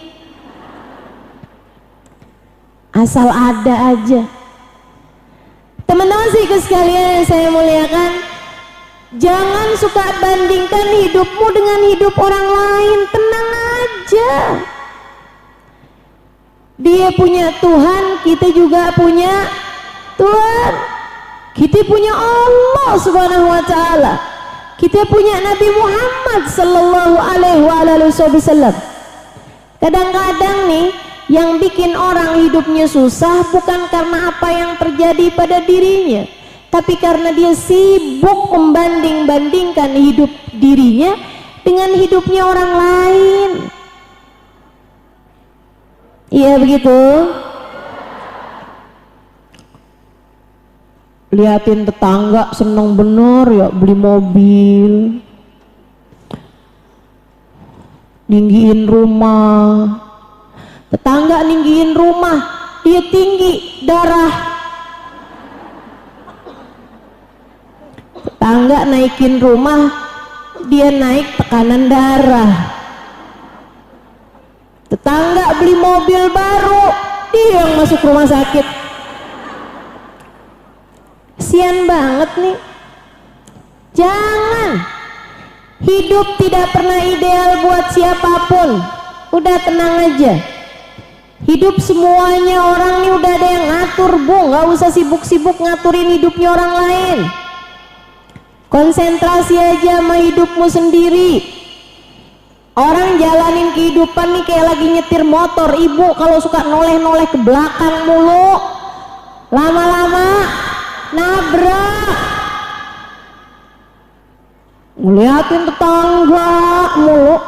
asal ada aja. Teman-teman sekalian yang saya muliakan, jangan suka bandingkan hidupmu dengan hidup orang lain. Tenang aja, dia punya Tuhan, kita juga punya Tuhan. Kita punya Allah Subhanahu wa ta'ala, kita punya Nabi Muhammad sallallahu alaihi wasallam. Kadang-kadang nih Yang bikin orang hidupnya susah bukan karena apa yang terjadi pada dirinya, tapi karena dia sibuk membanding-bandingkan hidup dirinya dengan hidupnya orang lain. Iya begitu? Liatin tetangga seneng bener ya beli mobil, ninggiin rumah. Tetangga ninggiin rumah, dia tinggi darah. Tetangga naikin rumah, dia naik tekanan darah. Tetangga beli mobil baru, dia yang masuk rumah sakit. Kasian banget nih. Jangan. Hidup tidak pernah ideal buat siapapun. Udah tenang aja. Hidup semuanya orang nih udah ada yang ngatur, Bu. Gak usah sibuk-sibuk ngaturin hidupnya orang lain. Konsentrasi aja sama hidupmu sendiri. Orang jalanin kehidupan nih kayak lagi nyetir motor. Ibu kalau suka noleh-noleh ke belakang mulu, lama-lama nabrak. Ngeliatin tetangga mulu,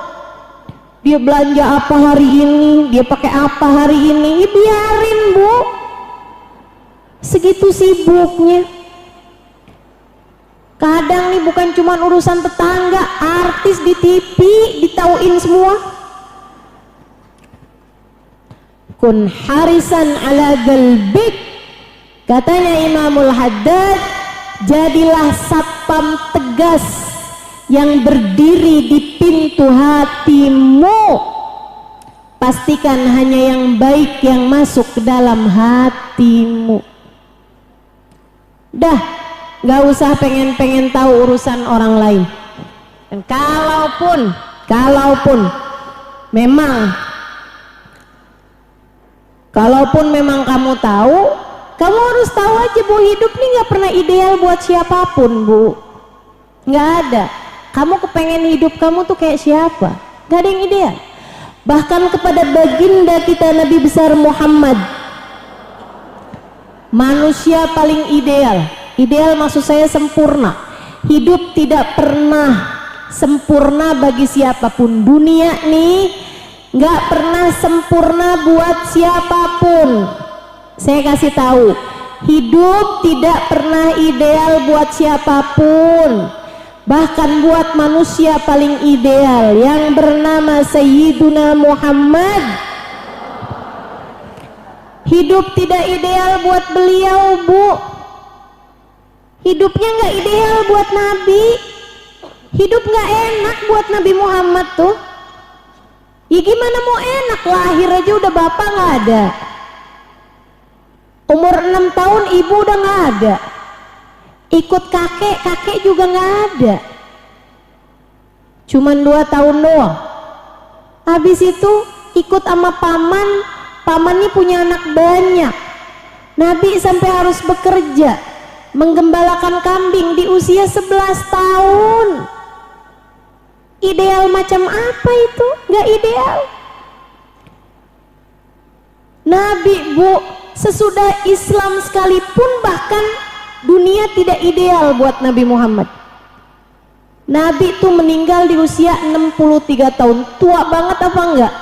dia belanja apa hari ini, dia pakai apa hari ini, ya biarin Bu, segitu sibuknya. Kadang nih bukan cuma urusan tetangga, artis di TV ditauin semua. Kun harisan ala galbik, katanya Imamul Haddad, jadilah satpam tegas yang berdiri di pintu hatimu. Pastikan hanya yang baik yang masuk ke dalam hatimu. Dah, gak usah pengen tahu urusan orang lain. Dan kalaupun memang kamu tahu, kamu harus tahu aja bahwa hidup ini gak pernah ideal buat siapapun, Bu. Gak ada. Kamu kepengen hidup kamu tuh kayak siapa? Gak ada yang ideal. Bahkan kepada baginda kita Nabi besar Muhammad, manusia paling ideal. Ideal maksud saya sempurna. Hidup tidak pernah sempurna bagi siapapun. Dunia nih gak pernah sempurna buat siapapun. Saya kasih tahu, hidup tidak pernah ideal buat siapapun. Bahkan buat manusia paling ideal yang bernama Sayyiduna Muhammad, hidup tidak ideal buat beliau, Bu. Hidupnya nggak ideal buat Nabi. Hidup nggak enak buat Nabi Muhammad tuh. Ya gimana mau enak, lahir aja udah bapak nggak ada, umur 6 tahun ibu udah nggak ada, ikut kakek juga nggak ada, cuman 2 tahun doang. Habis itu ikut sama pamannya punya anak banyak. Nabi sampai harus bekerja menggembalakan kambing di usia 11 tahun. Ideal macam apa itu? Nggak ideal. Nabi, Bu, sesudah Islam sekalipun bahkan dunia tidak ideal buat Nabi Muhammad. Nabi itu meninggal di usia 63 tahun. Tua banget apa enggak?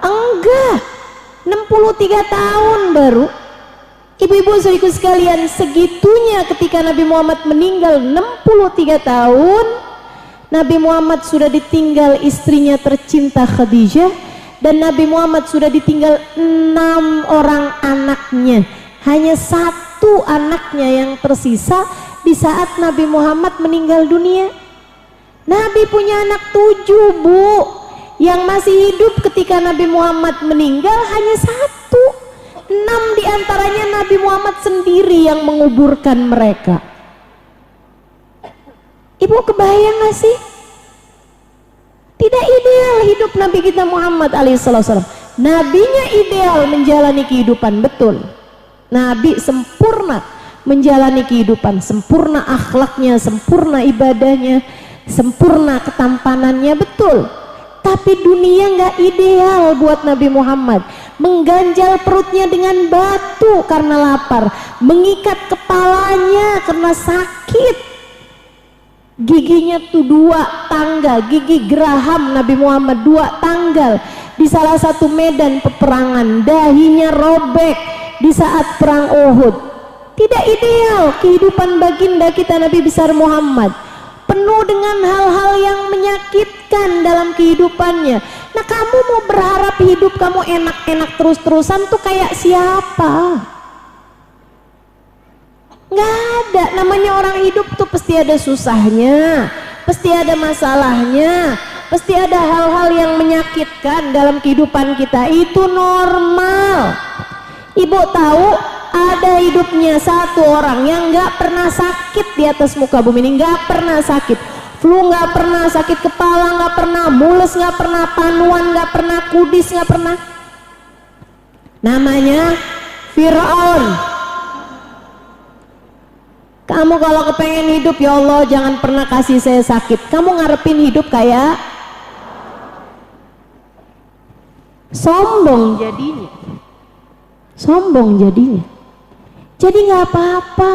Enggak. 63 tahun baru. Ibu-ibu saudaraku sekalian, segitunya ketika Nabi Muhammad meninggal 63 tahun, Nabi Muhammad sudah ditinggal istrinya tercinta Khadijah, dan Nabi Muhammad sudah ditinggal 6 orang anaknya. Hanya 1 anaknya yang tersisa di saat Nabi Muhammad meninggal dunia. Nabi punya anak 7, Bu. Yang masih hidup ketika Nabi Muhammad meninggal hanya 1. 6 diantaranya Nabi Muhammad sendiri yang menguburkan mereka. Ibu kebayang gak sih? Tidak ideal hidup Nabi kita Muhammad alaihissalam. Nabinya ideal menjalani kehidupan, betul. Nabi sempurna menjalani kehidupan, sempurna akhlaknya, sempurna ibadahnya, sempurna ketampanannya, betul. Tapi dunia nggak ideal buat Nabi Muhammad. mengganjal perutnya dengan batu karena lapar, mengikat kepalanya karena sakit. Giginya tuh 2 tanggal, gigi geraham Nabi Muhammad 2 tanggal di salah satu medan peperangan, dahinya robek di saat perang Uhud. Tidak ideal kehidupan baginda kita Nabi besar Muhammad, penuh dengan hal-hal yang menyakitkan dalam kehidupannya. Nah, kamu mau berharap hidup kamu enak-enak terus-terusan tuh kayak siapa? Nggak ada, namanya orang hidup tuh pasti ada susahnya, pasti ada masalahnya, pasti ada hal-hal yang menyakitkan dalam kehidupan kita. Itu normal. Ibu tahu ada hidupnya satu orang yang nggak pernah sakit di atas muka bumi ini, nggak pernah sakit. Flu nggak pernah, sakit kepala nggak pernah, mules nggak pernah, panuan nggak pernah, kudis nggak pernah. Namanya Fir'aun. Kamu kalau kepengen hidup, ya Allah jangan pernah kasih saya sakit, kamu ngarepin hidup kayak sombong jadinya. Sombong jadinya. Jadi nggak apa-apa.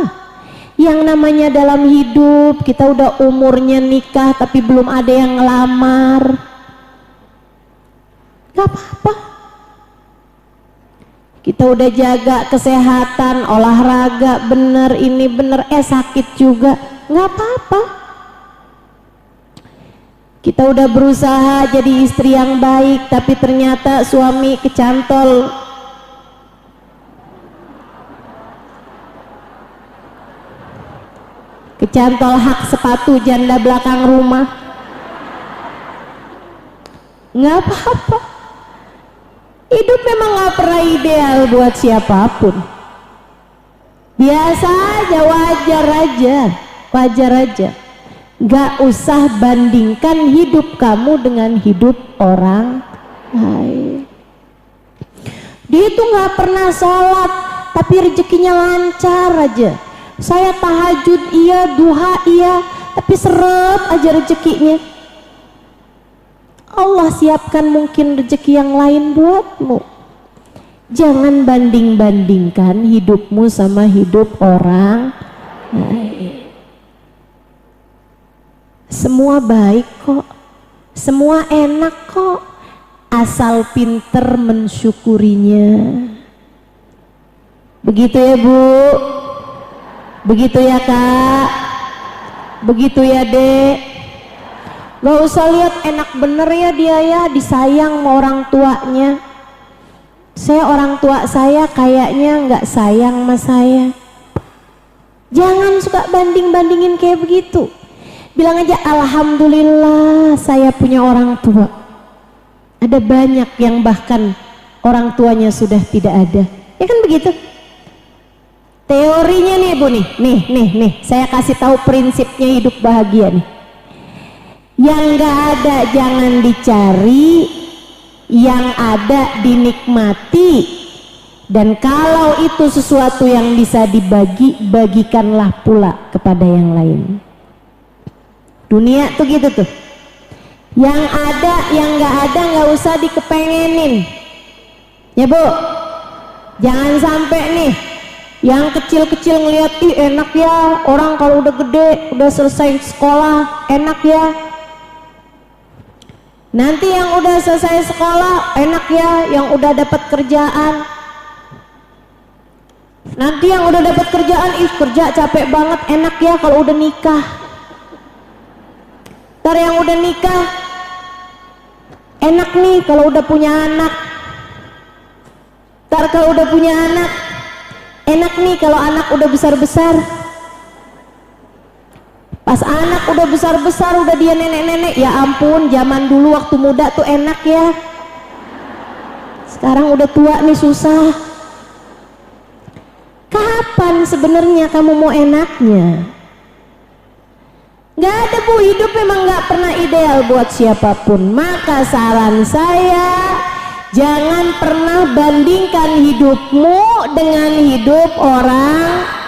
Yang namanya dalam hidup, kita udah umurnya nikah tapi belum ada yang ngelamar, nggak apa-apa. Kita udah jaga kesehatan, olahraga bener, ini bener, sakit juga, nggak apa-apa. Kita udah berusaha jadi istri yang baik tapi ternyata suami kecantol, hak sepatu janda belakang rumah, nggak apa-apa. Hidup memang nggak pernah ideal buat siapapun. Biasa aja, wajar aja. Nggak usah bandingkan hidup kamu dengan hidup orang lain. Dia itu nggak pernah sholat tapi rezekinya lancar aja. Saya tahajud iya, duha iya, tapi seret aja rezekinya. Allah siapkan mungkin rezeki yang lain buatmu. Jangan banding-bandingkan hidupmu sama hidup orang lain. Semua baik kok, semua enak kok, asal pinter mensyukurinya. Begitu ya Bu, begitu ya Kak, begitu ya Dek. Gak usah lihat enak bener ya dia ya, disayang sama orang tuanya. Orang tua saya kayaknya nggak sayang sama saya. Jangan suka banding-bandingin kayak begitu. Bilang aja alhamdulillah saya punya orang tua. Ada banyak yang bahkan orang tuanya sudah tidak ada. Ya kan begitu? Teorinya nih Bu nih, saya kasih tahu prinsipnya hidup bahagia nih. Yang gak ada jangan dicari, yang ada dinikmati, dan kalau itu sesuatu yang bisa dibagi, bagikanlah pula kepada yang lain. Dunia tuh gitu tuh, yang ada yang gak ada gak usah dikepengenin ya Bu. Jangan sampai nih yang kecil-kecil ngeliat, ih enak ya orang kalau udah gede, udah selesai sekolah enak ya. Nanti yang udah selesai sekolah enak ya, yang udah dapat kerjaan. Nanti yang udah dapat kerjaan, ih kerja capek banget, enak ya kalau udah nikah. Ntar yang udah nikah, enak nih kalau udah punya anak. Ntar kalau udah punya anak, enak nih kalau anak udah besar-besar. Pas anak udah besar-besar, udah dia nenek-nenek, ya ampun, zaman dulu waktu muda tuh enak ya. Sekarang udah tua nih susah. Kapan sebenarnya kamu mau enaknya? Gak ada Bu, hidup memang gak pernah ideal buat siapapun. Maka saran saya, jangan pernah bandingkan hidupmu dengan hidup orang.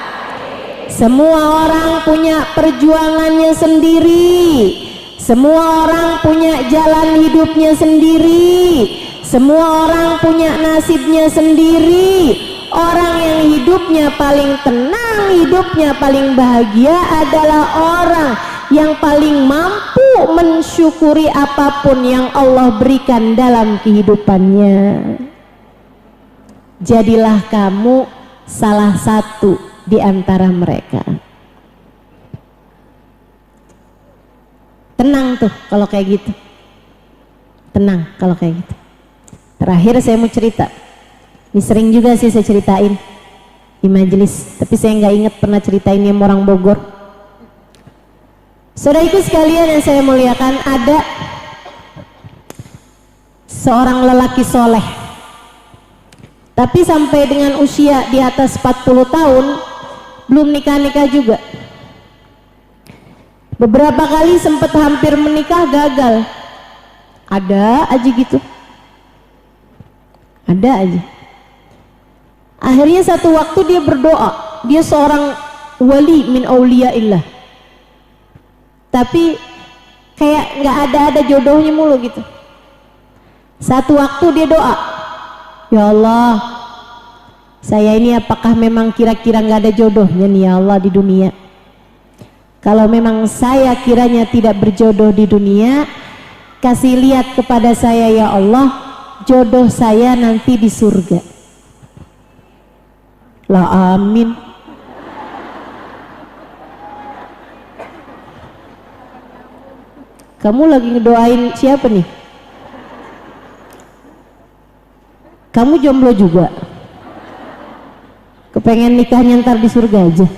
Semua orang punya perjuangannya sendiri, semua orang punya jalan hidupnya sendiri, Semua orang punya nasibnya sendiri. Orang yang hidupnya paling tenang, hidupnya paling bahagia adalah orang yang paling mampu mensyukuri apapun yang Allah berikan dalam kehidupannya. Jadilah kamu salah satu di antara mereka. Tenang tuh kalau kayak gitu. Tenang kalau kayak gitu. Terakhir saya mau cerita. Ini sering juga sih saya ceritain di majelis, tapi saya nggak ingat pernah ceritain yang orang Bogor. Saudaraku sekalian yang saya muliakan, ada seorang lelaki soleh, tapi sampai dengan usia di atas 40 tahun belum nikah-nikah juga. Beberapa kali sempat hampir menikah, gagal. Ada aja gitu. Ada aja. Akhirnya satu waktu dia berdoa. Dia seorang wali min auliyaillah, tapi kayak nggak ada jodohnya mulu gitu. Satu waktu dia doa, ya Allah, saya ini apakah memang kira-kira nggak ada jodohnya nih ya Allah di dunia? Kalau memang saya kiranya tidak berjodoh di dunia, kasih lihat kepada saya ya Allah jodoh saya nanti di surga. Lah amin. Kamu lagi ngedoain siapa nih? Kamu jomblo juga? Kepengen nikahnya ntar di surga aja?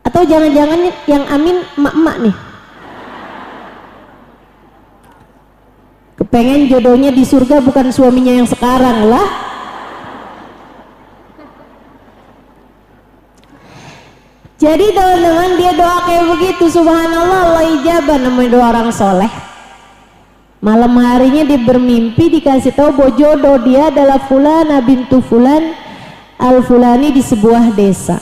Atau jangan-jangan yang amin emak-emak nih? Kepengen jodohnya di surga bukan suaminya yang sekarang lah. Jadi teman-teman, dia doa kayak begitu, subhanallah, Allah ijabah, namanya doa orang soleh. Malam harinya dia bermimpi dikasih tahu bahwa jodoh dia adalah Fulana bintu Fulan al-Fulani di sebuah desa.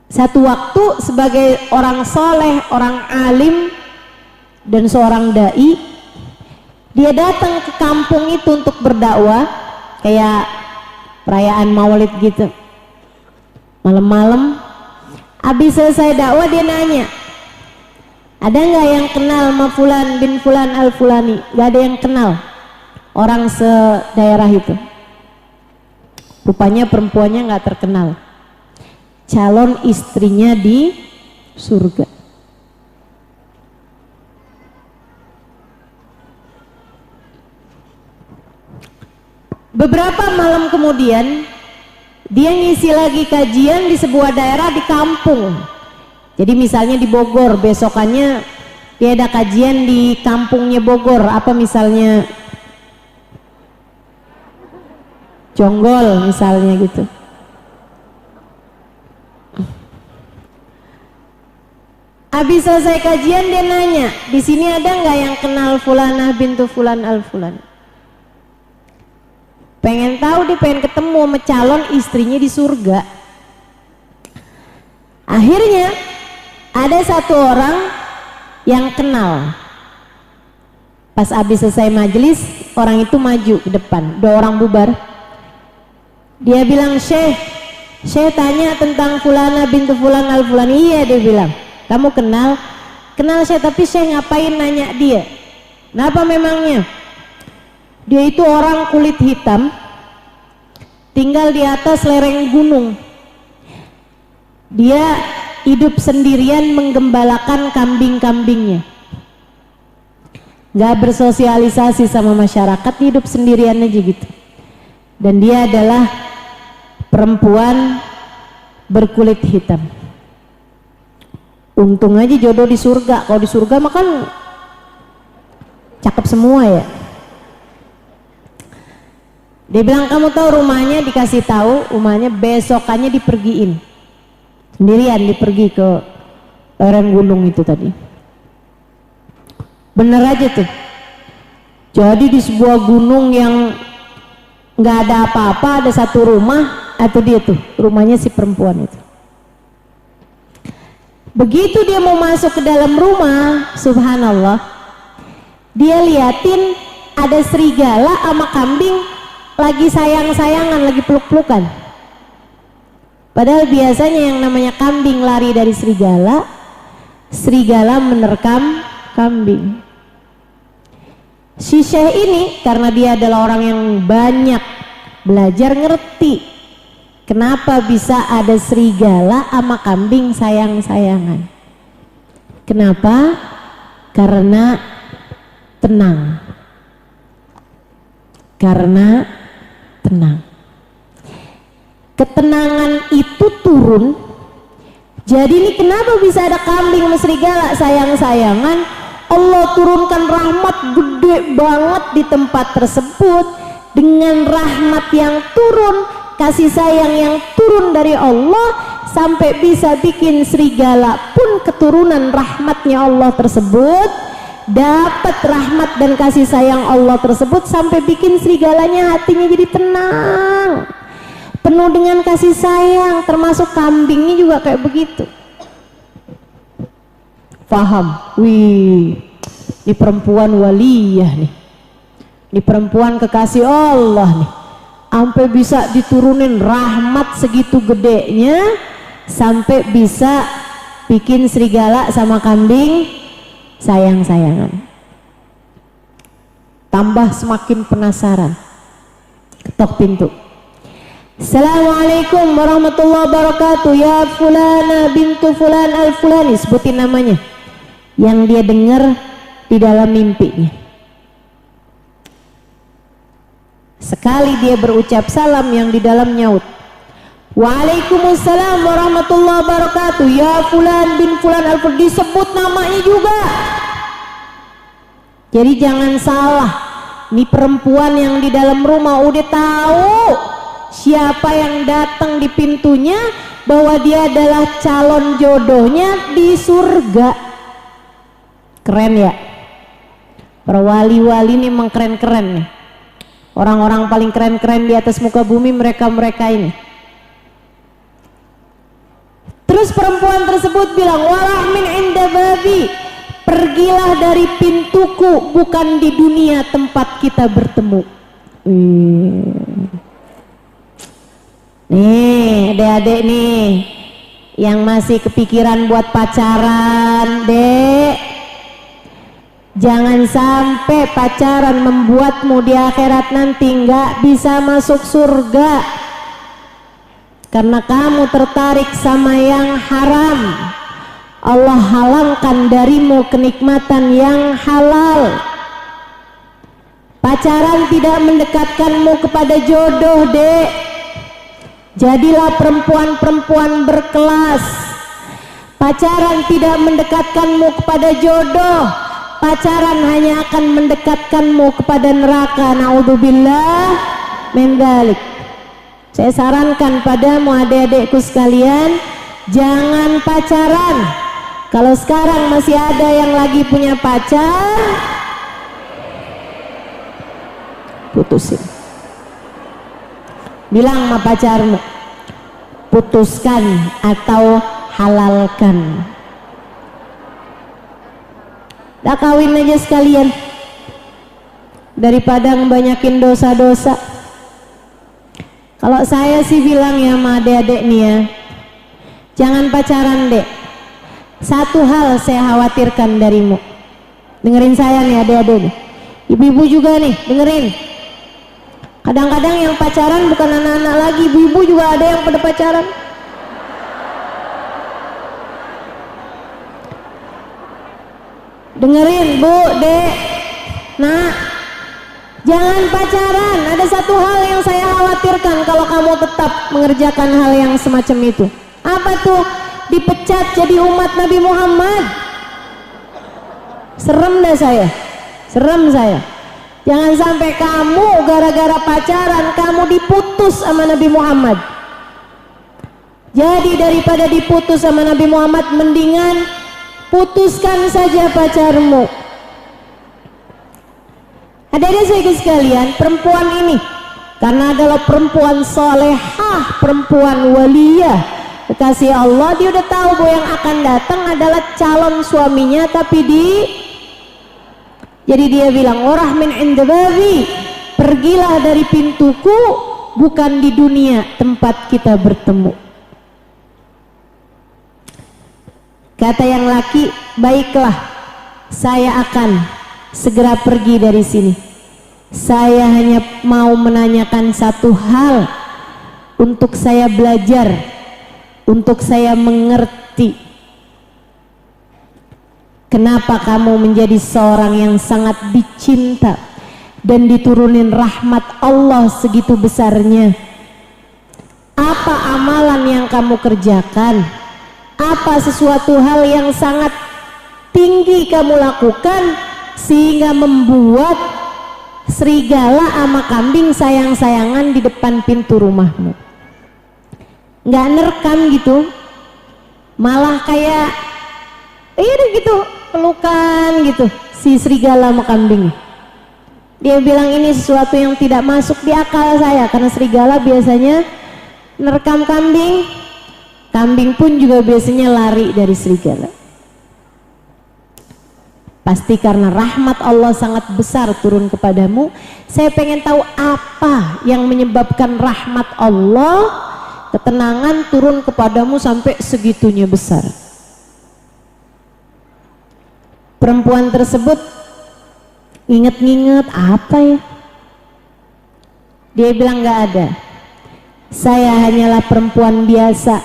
Satu waktu sebagai orang soleh, orang alim dan seorang dai, dia datang ke kampung itu untuk berdakwah, kayak perayaan maulid gitu. Malam-malam habis selesai dakwah dia nanya, ada nggak yang kenal sama Fulan bin Fulan al-Fulani? Gak ada yang kenal orang sedaerah itu. Rupanya perempuannya nggak terkenal, calon istrinya di surga. Beberapa malam kemudian dia ngisi lagi kajian di sebuah daerah di kampung. Jadi misalnya di Bogor, besokannya dia ada kajian di kampungnya Bogor, apa misalnya Jonggol misalnya gitu. Habis selesai kajian dia nanya, di sini ada nggak yang kenal Fulanah bintu Fulan al-Fulan? Pengen tahu, dia pengen ketemu sama calon istrinya di surga. Akhirnya ada satu orang yang kenal. Pas habis selesai majelis, orang itu maju ke depan, dua orang bubar. Dia bilang, Syekh tanya tentang Fulana bintu Fulan al-Fulan. Iya, dia bilang, kamu kenal? Kenal Syekh, tapi Syekh ngapain nanya dia? Kenapa memangnya? Dia itu orang kulit hitam, tinggal di atas lereng gunung. Dia hidup sendirian menggembalakan kambing-kambingnya, gak bersosialisasi sama masyarakat, hidup sendirian aja gitu. Dan dia adalah perempuan berkulit hitam. Untung aja jodoh di surga. Kalau di surga mah kan cakep semua ya. Dia bilang, kamu tahu rumahnya? Dikasih tahu rumahnya, besokannya dipergiin sendirian, dipergi ke lereng gunung itu tadi. Bener aja tuh. Jadi di sebuah gunung yang nggak ada apa-apa, ada satu rumah, atau dia tuh rumahnya si perempuan itu. Begitu dia mau masuk ke dalam rumah, subhanallah, Dia liatin ada serigala sama kambing lagi sayang-sayangan, lagi peluk-pelukan. Padahal biasanya yang namanya kambing lari dari serigala, serigala menerkam kambing. Si Syekh ini karena dia adalah orang yang banyak belajar, ngerti kenapa bisa ada serigala sama kambing sayang-sayangan. Kenapa? Karena tenang. Karena tenang. Ketenangan itu turun. Jadi ini kenapa bisa ada kambing sama serigala sayang-sayangan? Allah turunkan rahmat gede banget di tempat tersebut. Dengan rahmat yang turun, kasih sayang yang turun dari Allah, sampai bisa bikin serigala pun keturunan rahmatnya Allah tersebut, dapat rahmat dan kasih sayang Allah tersebut, sampai bikin serigalanya hatinya jadi tenang, penuh dengan kasih sayang. Termasuk kambingnya juga kayak begitu. Paham? Wih, ini perempuan waliyah nih, ini perempuan kekasih Allah nih, sampai bisa diturunin rahmat segitu gedenya, sampai bisa bikin serigala sama kambing sayang-sayangan. Tambah semakin penasaran, ketok pintu. Assalamualaikum warahmatullahi wabarakatuh, ya fulana bintu fulan al-fulani, sebutin namanya yang dia dengar di dalam mimpinya. Sekali dia berucap salam, yang di dalam nyaut, Waalaikumsalam warahmatullahi wabarakatuh, ya fulan bin fulan al-fulani, disebut namanya juga. Jadi jangan salah, ini perempuan yang di dalam rumah udah tahu siapa yang datang di pintunya, bahwa dia adalah calon jodohnya di surga. Keren ya, para wali-wali ini memang keren-keren nih. Orang-orang paling keren-keren di atas muka bumi mereka-mereka ini. Terus perempuan tersebut bilang, walah min inda babi, pergilah dari pintuku, bukan di dunia tempat kita bertemu. Nih adik-adik nih yang masih kepikiran buat pacaran, dek, jangan sampai pacaran membuatmu di akhirat nanti nggak bisa masuk surga karena kamu tertarik sama yang haram. Allah halangkan darimu kenikmatan yang halal. Pacaran tidak mendekatkanmu kepada jodoh, dek. Jadilah perempuan-perempuan berkelas. Pacaran tidak mendekatkanmu kepada jodoh. Pacaran hanya akan mendekatkanmu kepada neraka. Naudzubillah min dzalik. Saya sarankan padamu adik-adikku sekalian, jangan pacaran. Kalau sekarang masih ada yang lagi punya pacar, putusin. Bilang sama pacarmu, putuskan atau halalkan. Dah kawin aja sekalian, daripada ngebanyakin dosa-dosa. Kalau saya sih bilang ya sama adik-adik nih ya, jangan pacaran, dek. Satu hal saya khawatirkan darimu, dengerin saya nih adik-adik, ibu-ibu juga nih dengerin. Kadang-kadang yang pacaran bukan anak-anak lagi, ibu-ibu juga ada yang pada pacaran. Dengerin bu, dek, nak, jangan pacaran. Ada satu hal yang saya khawatirkan kalau kamu tetap mengerjakan hal yang semacam itu. Apa tuh? Dipecat jadi umat Nabi Muhammad. Serem dah saya, serem saya. Jangan sampai kamu gara-gara pacaran kamu diputus sama Nabi Muhammad. Jadi daripada diputus sama Nabi Muhammad, mendingan putuskan saja pacarmu. Adik-adik saya sekalian, perempuan ini karena adalah perempuan solehah, perempuan waliyah, kekasih Allah, dia udah tahu bahwa yang akan datang adalah calon suaminya, tapi Jadi dia bilang, "Warah min inda babi," pergilah dari pintuku, bukan di dunia tempat kita bertemu. Kata yang laki, "Baiklah, saya akan segera pergi dari sini. Saya hanya mau menanyakan satu hal untuk saya belajar, untuk saya mengerti. Kenapa kamu menjadi seorang yang sangat dicinta dan diturunin rahmat Allah segitu besarnya? Apa amalan yang kamu kerjakan? Apa sesuatu hal yang sangat tinggi kamu lakukan sehingga membuat serigala sama kambing sayang-sayangan di depan pintu rumahmu?" Nggak nerekam gitu, malah kayak gitu, pelukan gitu si serigala sama kambing. Dia bilang, ini sesuatu yang tidak masuk di akal saya, karena serigala biasanya nerekam kambing, kambing pun juga biasanya lari dari serigala. Pasti karena rahmat Allah sangat besar turun kepadamu. Saya pengen tahu apa yang menyebabkan rahmat Allah, ketenangan turun kepadamu sampai segitunya besar. Perempuan tersebut inget-inget, apa ya? Dia bilang, nggak ada. Saya hanyalah perempuan biasa,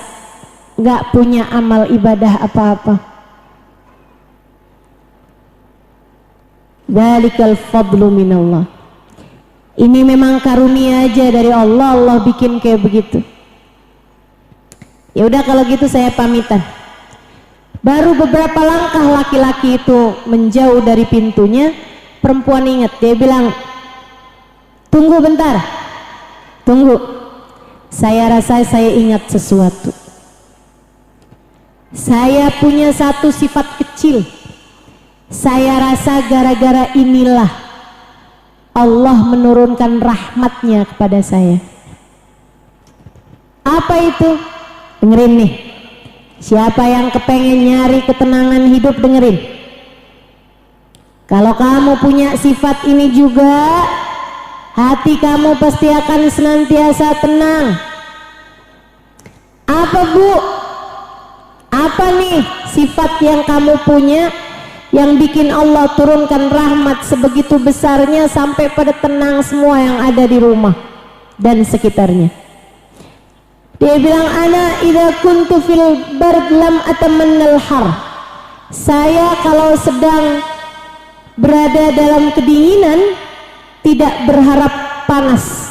nggak punya amal ibadah apa-apa. Dzalikal fadlu minallah. Ini memang karunia aja dari Allah, Allah bikin kayak begitu. Ya udah kalau gitu saya pamitan. Baru beberapa langkah laki-laki itu menjauh dari pintunya, perempuan ingat, dia bilang, "Tunggu bentar, tunggu, saya rasa saya ingat sesuatu. Saya punya satu sifat kecil, saya rasa gara-gara inilah Allah menurunkan rahmatnya kepada saya." Apa itu? Dengerin nih, siapa yang kepengen nyari ketenangan hidup, dengerin. Kalau kamu punya sifat ini juga, hati kamu pasti akan senantiasa tenang. Apa Bu? Apa nih sifat yang kamu punya yang bikin Allah turunkan rahmat sebegitu besarnya sampai pada tenang semua yang ada di rumah dan sekitarnya? Dia bilang, "Ana idza kuntu fil bard lam atamannal har." Saya kalau sedang berada dalam kedinginan tidak berharap panas,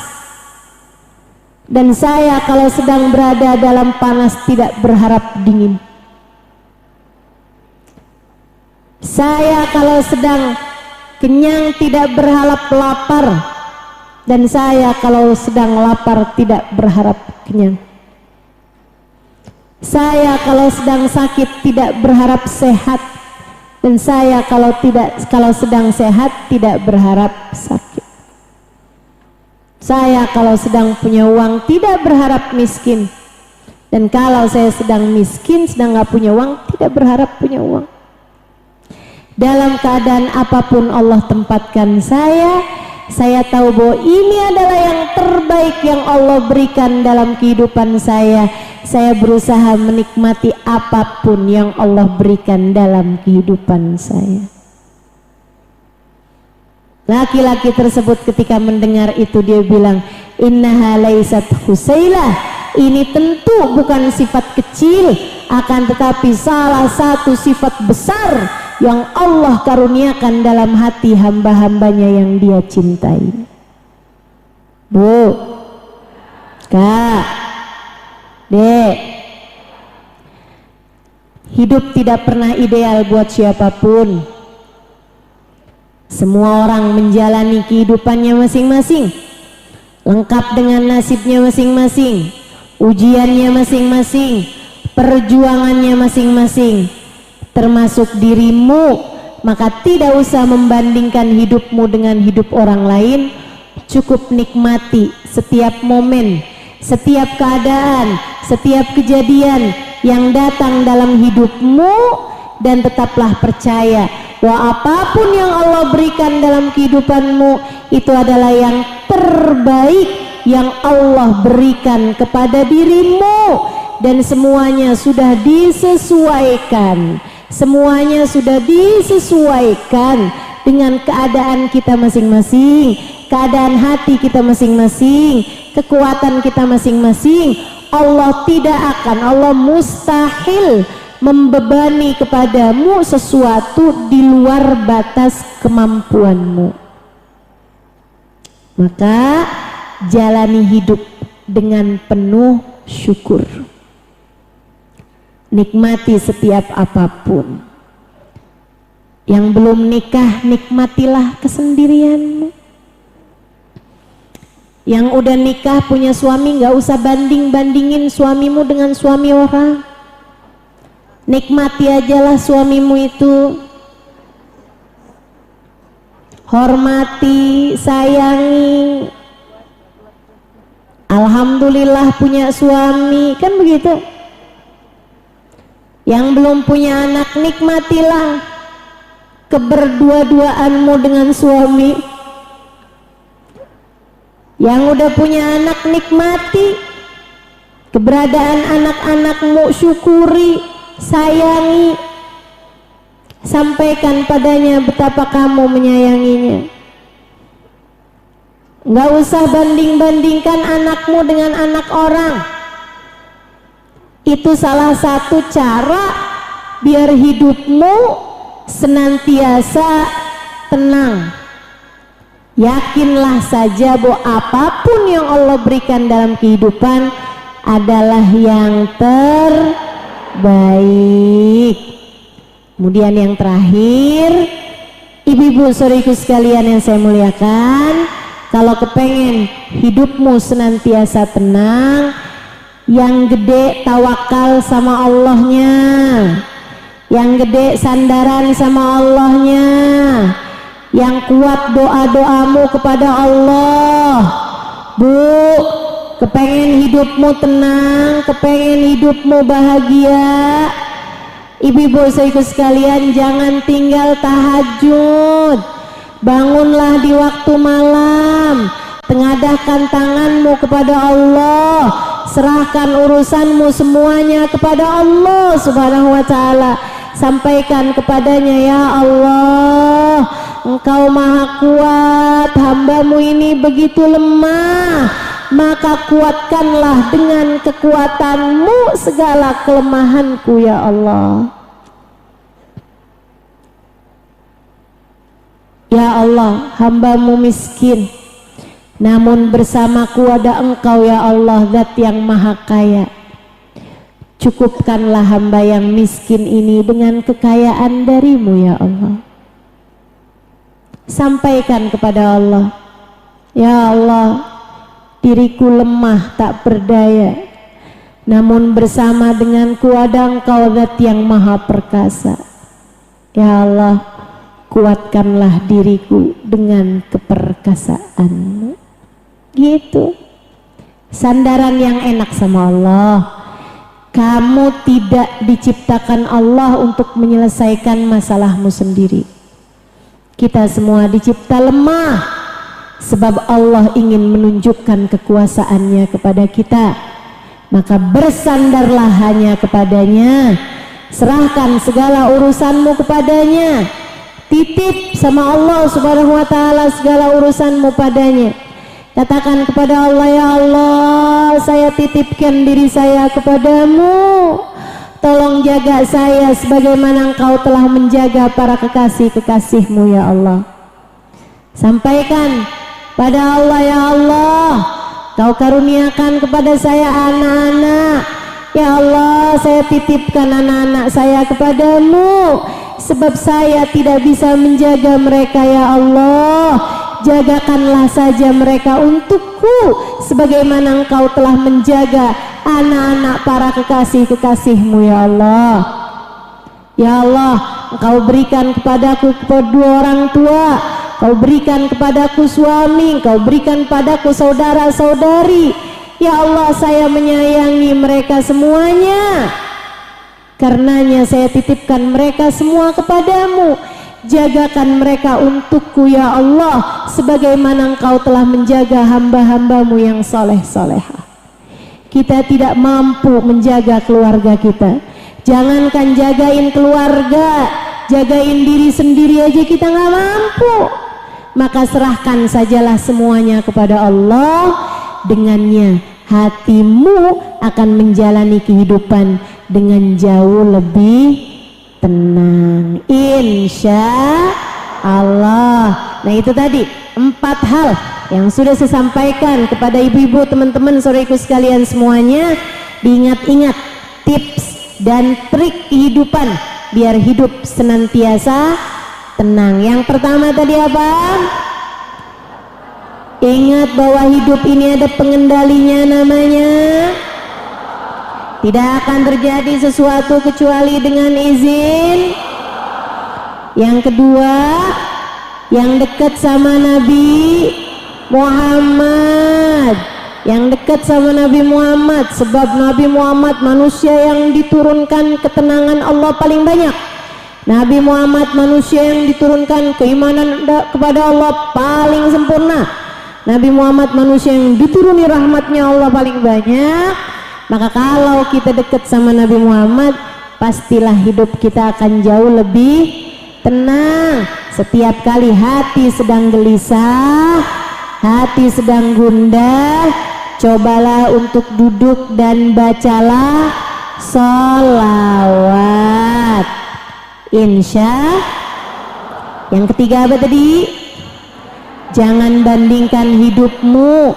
dan saya kalau sedang berada dalam panas tidak berharap dingin. Saya kalau sedang kenyang tidak berharap lapar, dan saya kalau sedang lapar tidak berharap kenyang. Saya kalau sedang sakit tidak berharap sehat, dan saya kalau sedang sehat tidak berharap sakit. Saya kalau sedang punya uang tidak berharap miskin, dan kalau saya sedang miskin, sedang nggak punya uang, tidak berharap punya uang. Dalam keadaan apapun Allah tempatkan saya tahu bahwa ini adalah yang terbaik yang Allah berikan dalam kehidupan saya. Saya berusaha menikmati apapun yang Allah berikan dalam kehidupan saya. Laki-laki tersebut ketika mendengar itu dia bilang, "Innaha laysat husailah." Ini tentu bukan sifat kecil, akan tetapi salah satu sifat besar yang Allah karuniakan dalam hati hamba-hambanya yang Dia cintai. Bu, Kak, Dek, hidup tidak pernah ideal buat siapapun. Semua orang menjalani kehidupannya masing-masing, lengkap dengan nasibnya masing-masing, ujiannya masing-masing, perjuangannya masing-masing, termasuk dirimu. Maka tidak usah membandingkan hidupmu dengan hidup orang lain. Cukup nikmati setiap momen, setiap keadaan, setiap kejadian yang datang dalam hidupmu, dan tetaplah percaya bahwa apapun yang Allah berikan dalam kehidupanmu itu adalah yang terbaik yang Allah berikan kepada dirimu, dan semuanya sudah disesuaikan, semuanya sudah disesuaikan dengan keadaan kita masing-masing, keadaan hati kita masing-masing, kekuatan kita masing-masing. Allah tidak akan, Allah mustahil membebani kepadamu sesuatu di luar batas kemampuanmu. Maka jalani hidup dengan penuh syukur, nikmati setiap apapun. Yang belum nikah, nikmatilah kesendirianmu. Yang udah nikah punya suami, gak usah banding-bandingin suamimu dengan suami orang. Nikmati ajalah suamimu itu, hormati, sayangi. Alhamdulillah punya suami, kan begitu. Yang belum punya anak, nikmatilah keberdua-duaanmu dengan suami. Yang udah punya anak, nikmati keberadaan anak-anakmu, syukuri, sayangi, sampaikan padanya betapa kamu menyayanginya. Nggak usah banding-bandingkan anakmu dengan anak orang. Itu salah satu cara biar hidupmu senantiasa tenang. Yakinlah saja bahwa apapun yang Allah berikan dalam kehidupan adalah yang terbaik. Kemudian yang terakhir, ibu-ibu saudariku sekalian yang saya muliakan, kalau kepengen hidupmu senantiasa tenang, yang gede tawakal sama Allahnya, yang gede sandaran sama Allahnya, yang kuat doa-doamu kepada Allah. Bu, kepengen hidupmu tenang, kepengen hidupmu bahagia, ibu-ibu saudariku sekalian, jangan tinggal tahajud. Bangunlah di waktu malam, tengadahkan tanganmu kepada Allah, serahkan urusanmu semuanya kepada Allah Subhanahu wa ta'ala. Sampaikan kepadanya, ya Allah, Engkau maha kuat, hambamu ini begitu lemah, maka kuatkanlah dengan kekuatanmu segala kelemahanku ya Allah. Ya Allah, hambamu miskin, namun bersamaku ada Engkau ya Allah, Zat yang maha kaya. Cukupkanlah hamba yang miskin ini dengan kekayaan darimu ya Allah. Sampaikan kepada Allah, ya Allah, diriku lemah tak berdaya, namun bersama denganku ada Engkau Zat yang maha perkasa. Ya Allah, kuatkanlah diriku dengan keperkasaan-Mu. Gitu. Sandaran yang enak sama Allah. Kamu tidak diciptakan Allah untuk menyelesaikan masalahmu sendiri. Kita semua dicipta lemah, sebab Allah ingin menunjukkan kekuasaannya kepada kita. Maka bersandarlah hanya kepadanya, serahkan segala urusanmu kepadanya, titip sama Allah Subhanahu wa ta'ala segala urusanmu padanya. Katakan kepada Allah, ya Allah, saya titipkan diri saya kepadamu, tolong jaga saya sebagaimana Engkau telah menjaga para kekasih-kekasih-Mu ya Allah. Sampaikan pada Allah, ya Allah, Kau karuniakan kepada saya anak-anak. Ya Allah, saya titipkan anak-anak saya kepadamu, sebab saya tidak bisa menjaga mereka ya Allah. Jagakanlah saja mereka untukku sebagaimana Engkau telah menjaga anak-anak para kekasih-kekasih-Mu ya Allah. Ya Allah, Engkau berikan kepadaku kedua orang tua, Engkau berikan kepadaku suami, Engkau berikan padaku saudara-saudari. Ya Allah, saya menyayangi mereka semuanya. Karenanya saya titipkan mereka semua kepadamu. Jagakan mereka untukku ya Allah, sebagaimana Engkau telah menjaga hamba-hambamu yang soleh-solehah. Kita tidak mampu menjaga keluarga kita. Jangankan jagain keluarga, jagain diri sendiri aja kita nggak mampu. Maka serahkan sajalah semuanya kepada Allah. Dengannya hatimu akan menjalani kehidupan dengan jauh lebih tenang, insya Allah. Nah itu tadi 4 hal yang sudah saya sampaikan kepada ibu-ibu, teman-teman, saudariku sekalian semuanya. Diingat-ingat tips dan trik kehidupan biar hidup senantiasa tenang. Yang pertama tadi apa? Ingat bahwa hidup ini ada pengendalinya, namanya tidak akan terjadi sesuatu kecuali dengan izin. Yang kedua, yang dekat sama Nabi Muhammad, yang dekat sama Nabi Muhammad, sebab Nabi Muhammad manusia yang diturunkan ketenangan Allah paling banyak. Nabi Muhammad manusia yang diturunkan keimanan kepada Allah paling sempurna. Nabi Muhammad manusia yang dituruni rahmatnya Allah paling banyak. Maka kalau kita dekat sama Nabi Muhammad, pastilah hidup kita akan jauh lebih tenang. Setiap kali hati sedang gelisah, hati sedang gundah, cobalah untuk duduk dan bacalah sholawat. Insya. Yang ketiga apa tadi? Jangan bandingkan hidupmu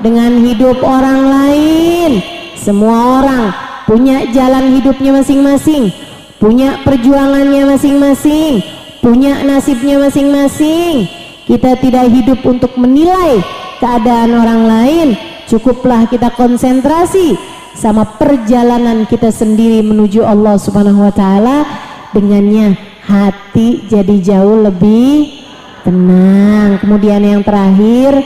dengan hidup orang lain. Semua orang punya jalan hidupnya masing-masing, punya perjuangannya masing-masing, punya nasibnya masing-masing. Kita tidak hidup untuk menilai keadaan orang lain. Cukuplah kita konsentrasi sama perjalanan kita sendiri menuju Allah Subhanahu wa taala. Dengannya hati jadi jauh lebih tenang. Kemudian yang terakhir,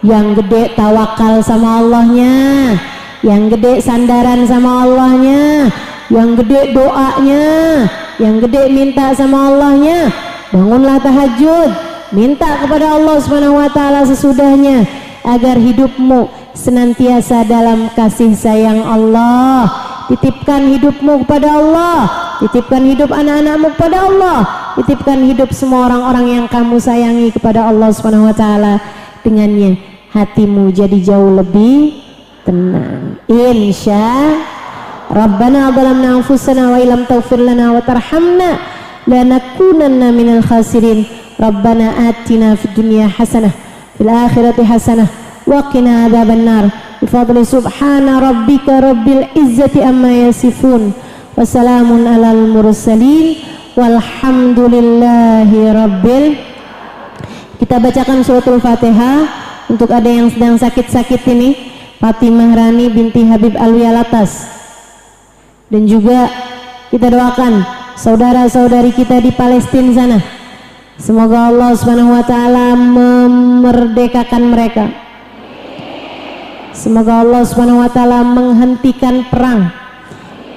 yang gede tawakal sama Allahnya, yang gede sandaran sama Allahnya, yang gede doanya, yang gede minta sama Allahnya. Bangunlah tahajud, minta kepada Allah Subhanahu wa taala sesudahnya agar hidupmu senantiasa dalam kasih sayang Allah. Titipkan hidupmu kepada Allah, titipkan hidup anak-anakmu kepada Allah, titipkan hidup semua orang-orang yang kamu sayangi kepada Allah Subhanahu wa taala. Dengannya hatimu jadi jauh lebih tenang, insya. Rabbana zalamna anfusana wa illam taghfir lana wa tarhamna lanakunanna minal khasirin. Rabbana atina fid dunya hasanah fil akhirati hasanah wa qina adzabannar. Bifadli subhana rabbika rabbil izzati amma yasifun wa salamun alal mursalin walhamdulillahi rabbil. Kita bacakan suratul Fatihah untuk ada yang sedang sakit-sakit ini, Fatimah Rani binti Habib Alwi Alatas. Dan juga kita doakan saudara-saudari kita di Palestina sana. Semoga Allah Subhanahu wa taala memerdekakan mereka. Semoga Allah Subhanahu wa taala menghentikan perang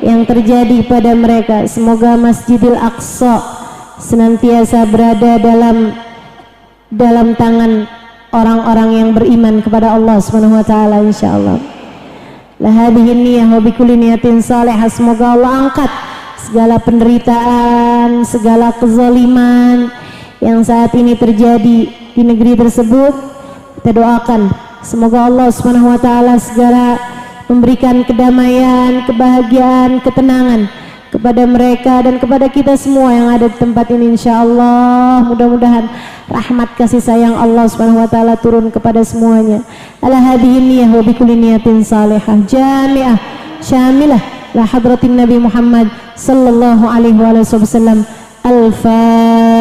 yang terjadi pada mereka. Semoga Masjidil Aqsa senantiasa berada dalam tangan orang-orang yang beriman kepada Allah Subhanahu wa taala, insyaallah. La hadhihi niyyah wa bikulli niyatin salihah. Semoga Allah angkat segala penderitaan, segala kezaliman yang saat ini terjadi di negeri tersebut. Kita doakan semoga Allah Subhanahu wa taala segera memberikan kedamaian, kebahagiaan, ketenangan kepada mereka dan kepada kita semua yang ada di tempat ini, insyaallah. Mudah-mudahan rahmat kasih sayang Allah Subhanahu wa taala turun kepada semuanya. Ala hadhihi niyyah wa bikulli niyatin salihah jami'ah syamilah la hadratin Nabi Muhammad sallallahu alaihi wasallam. Al-Fatihah.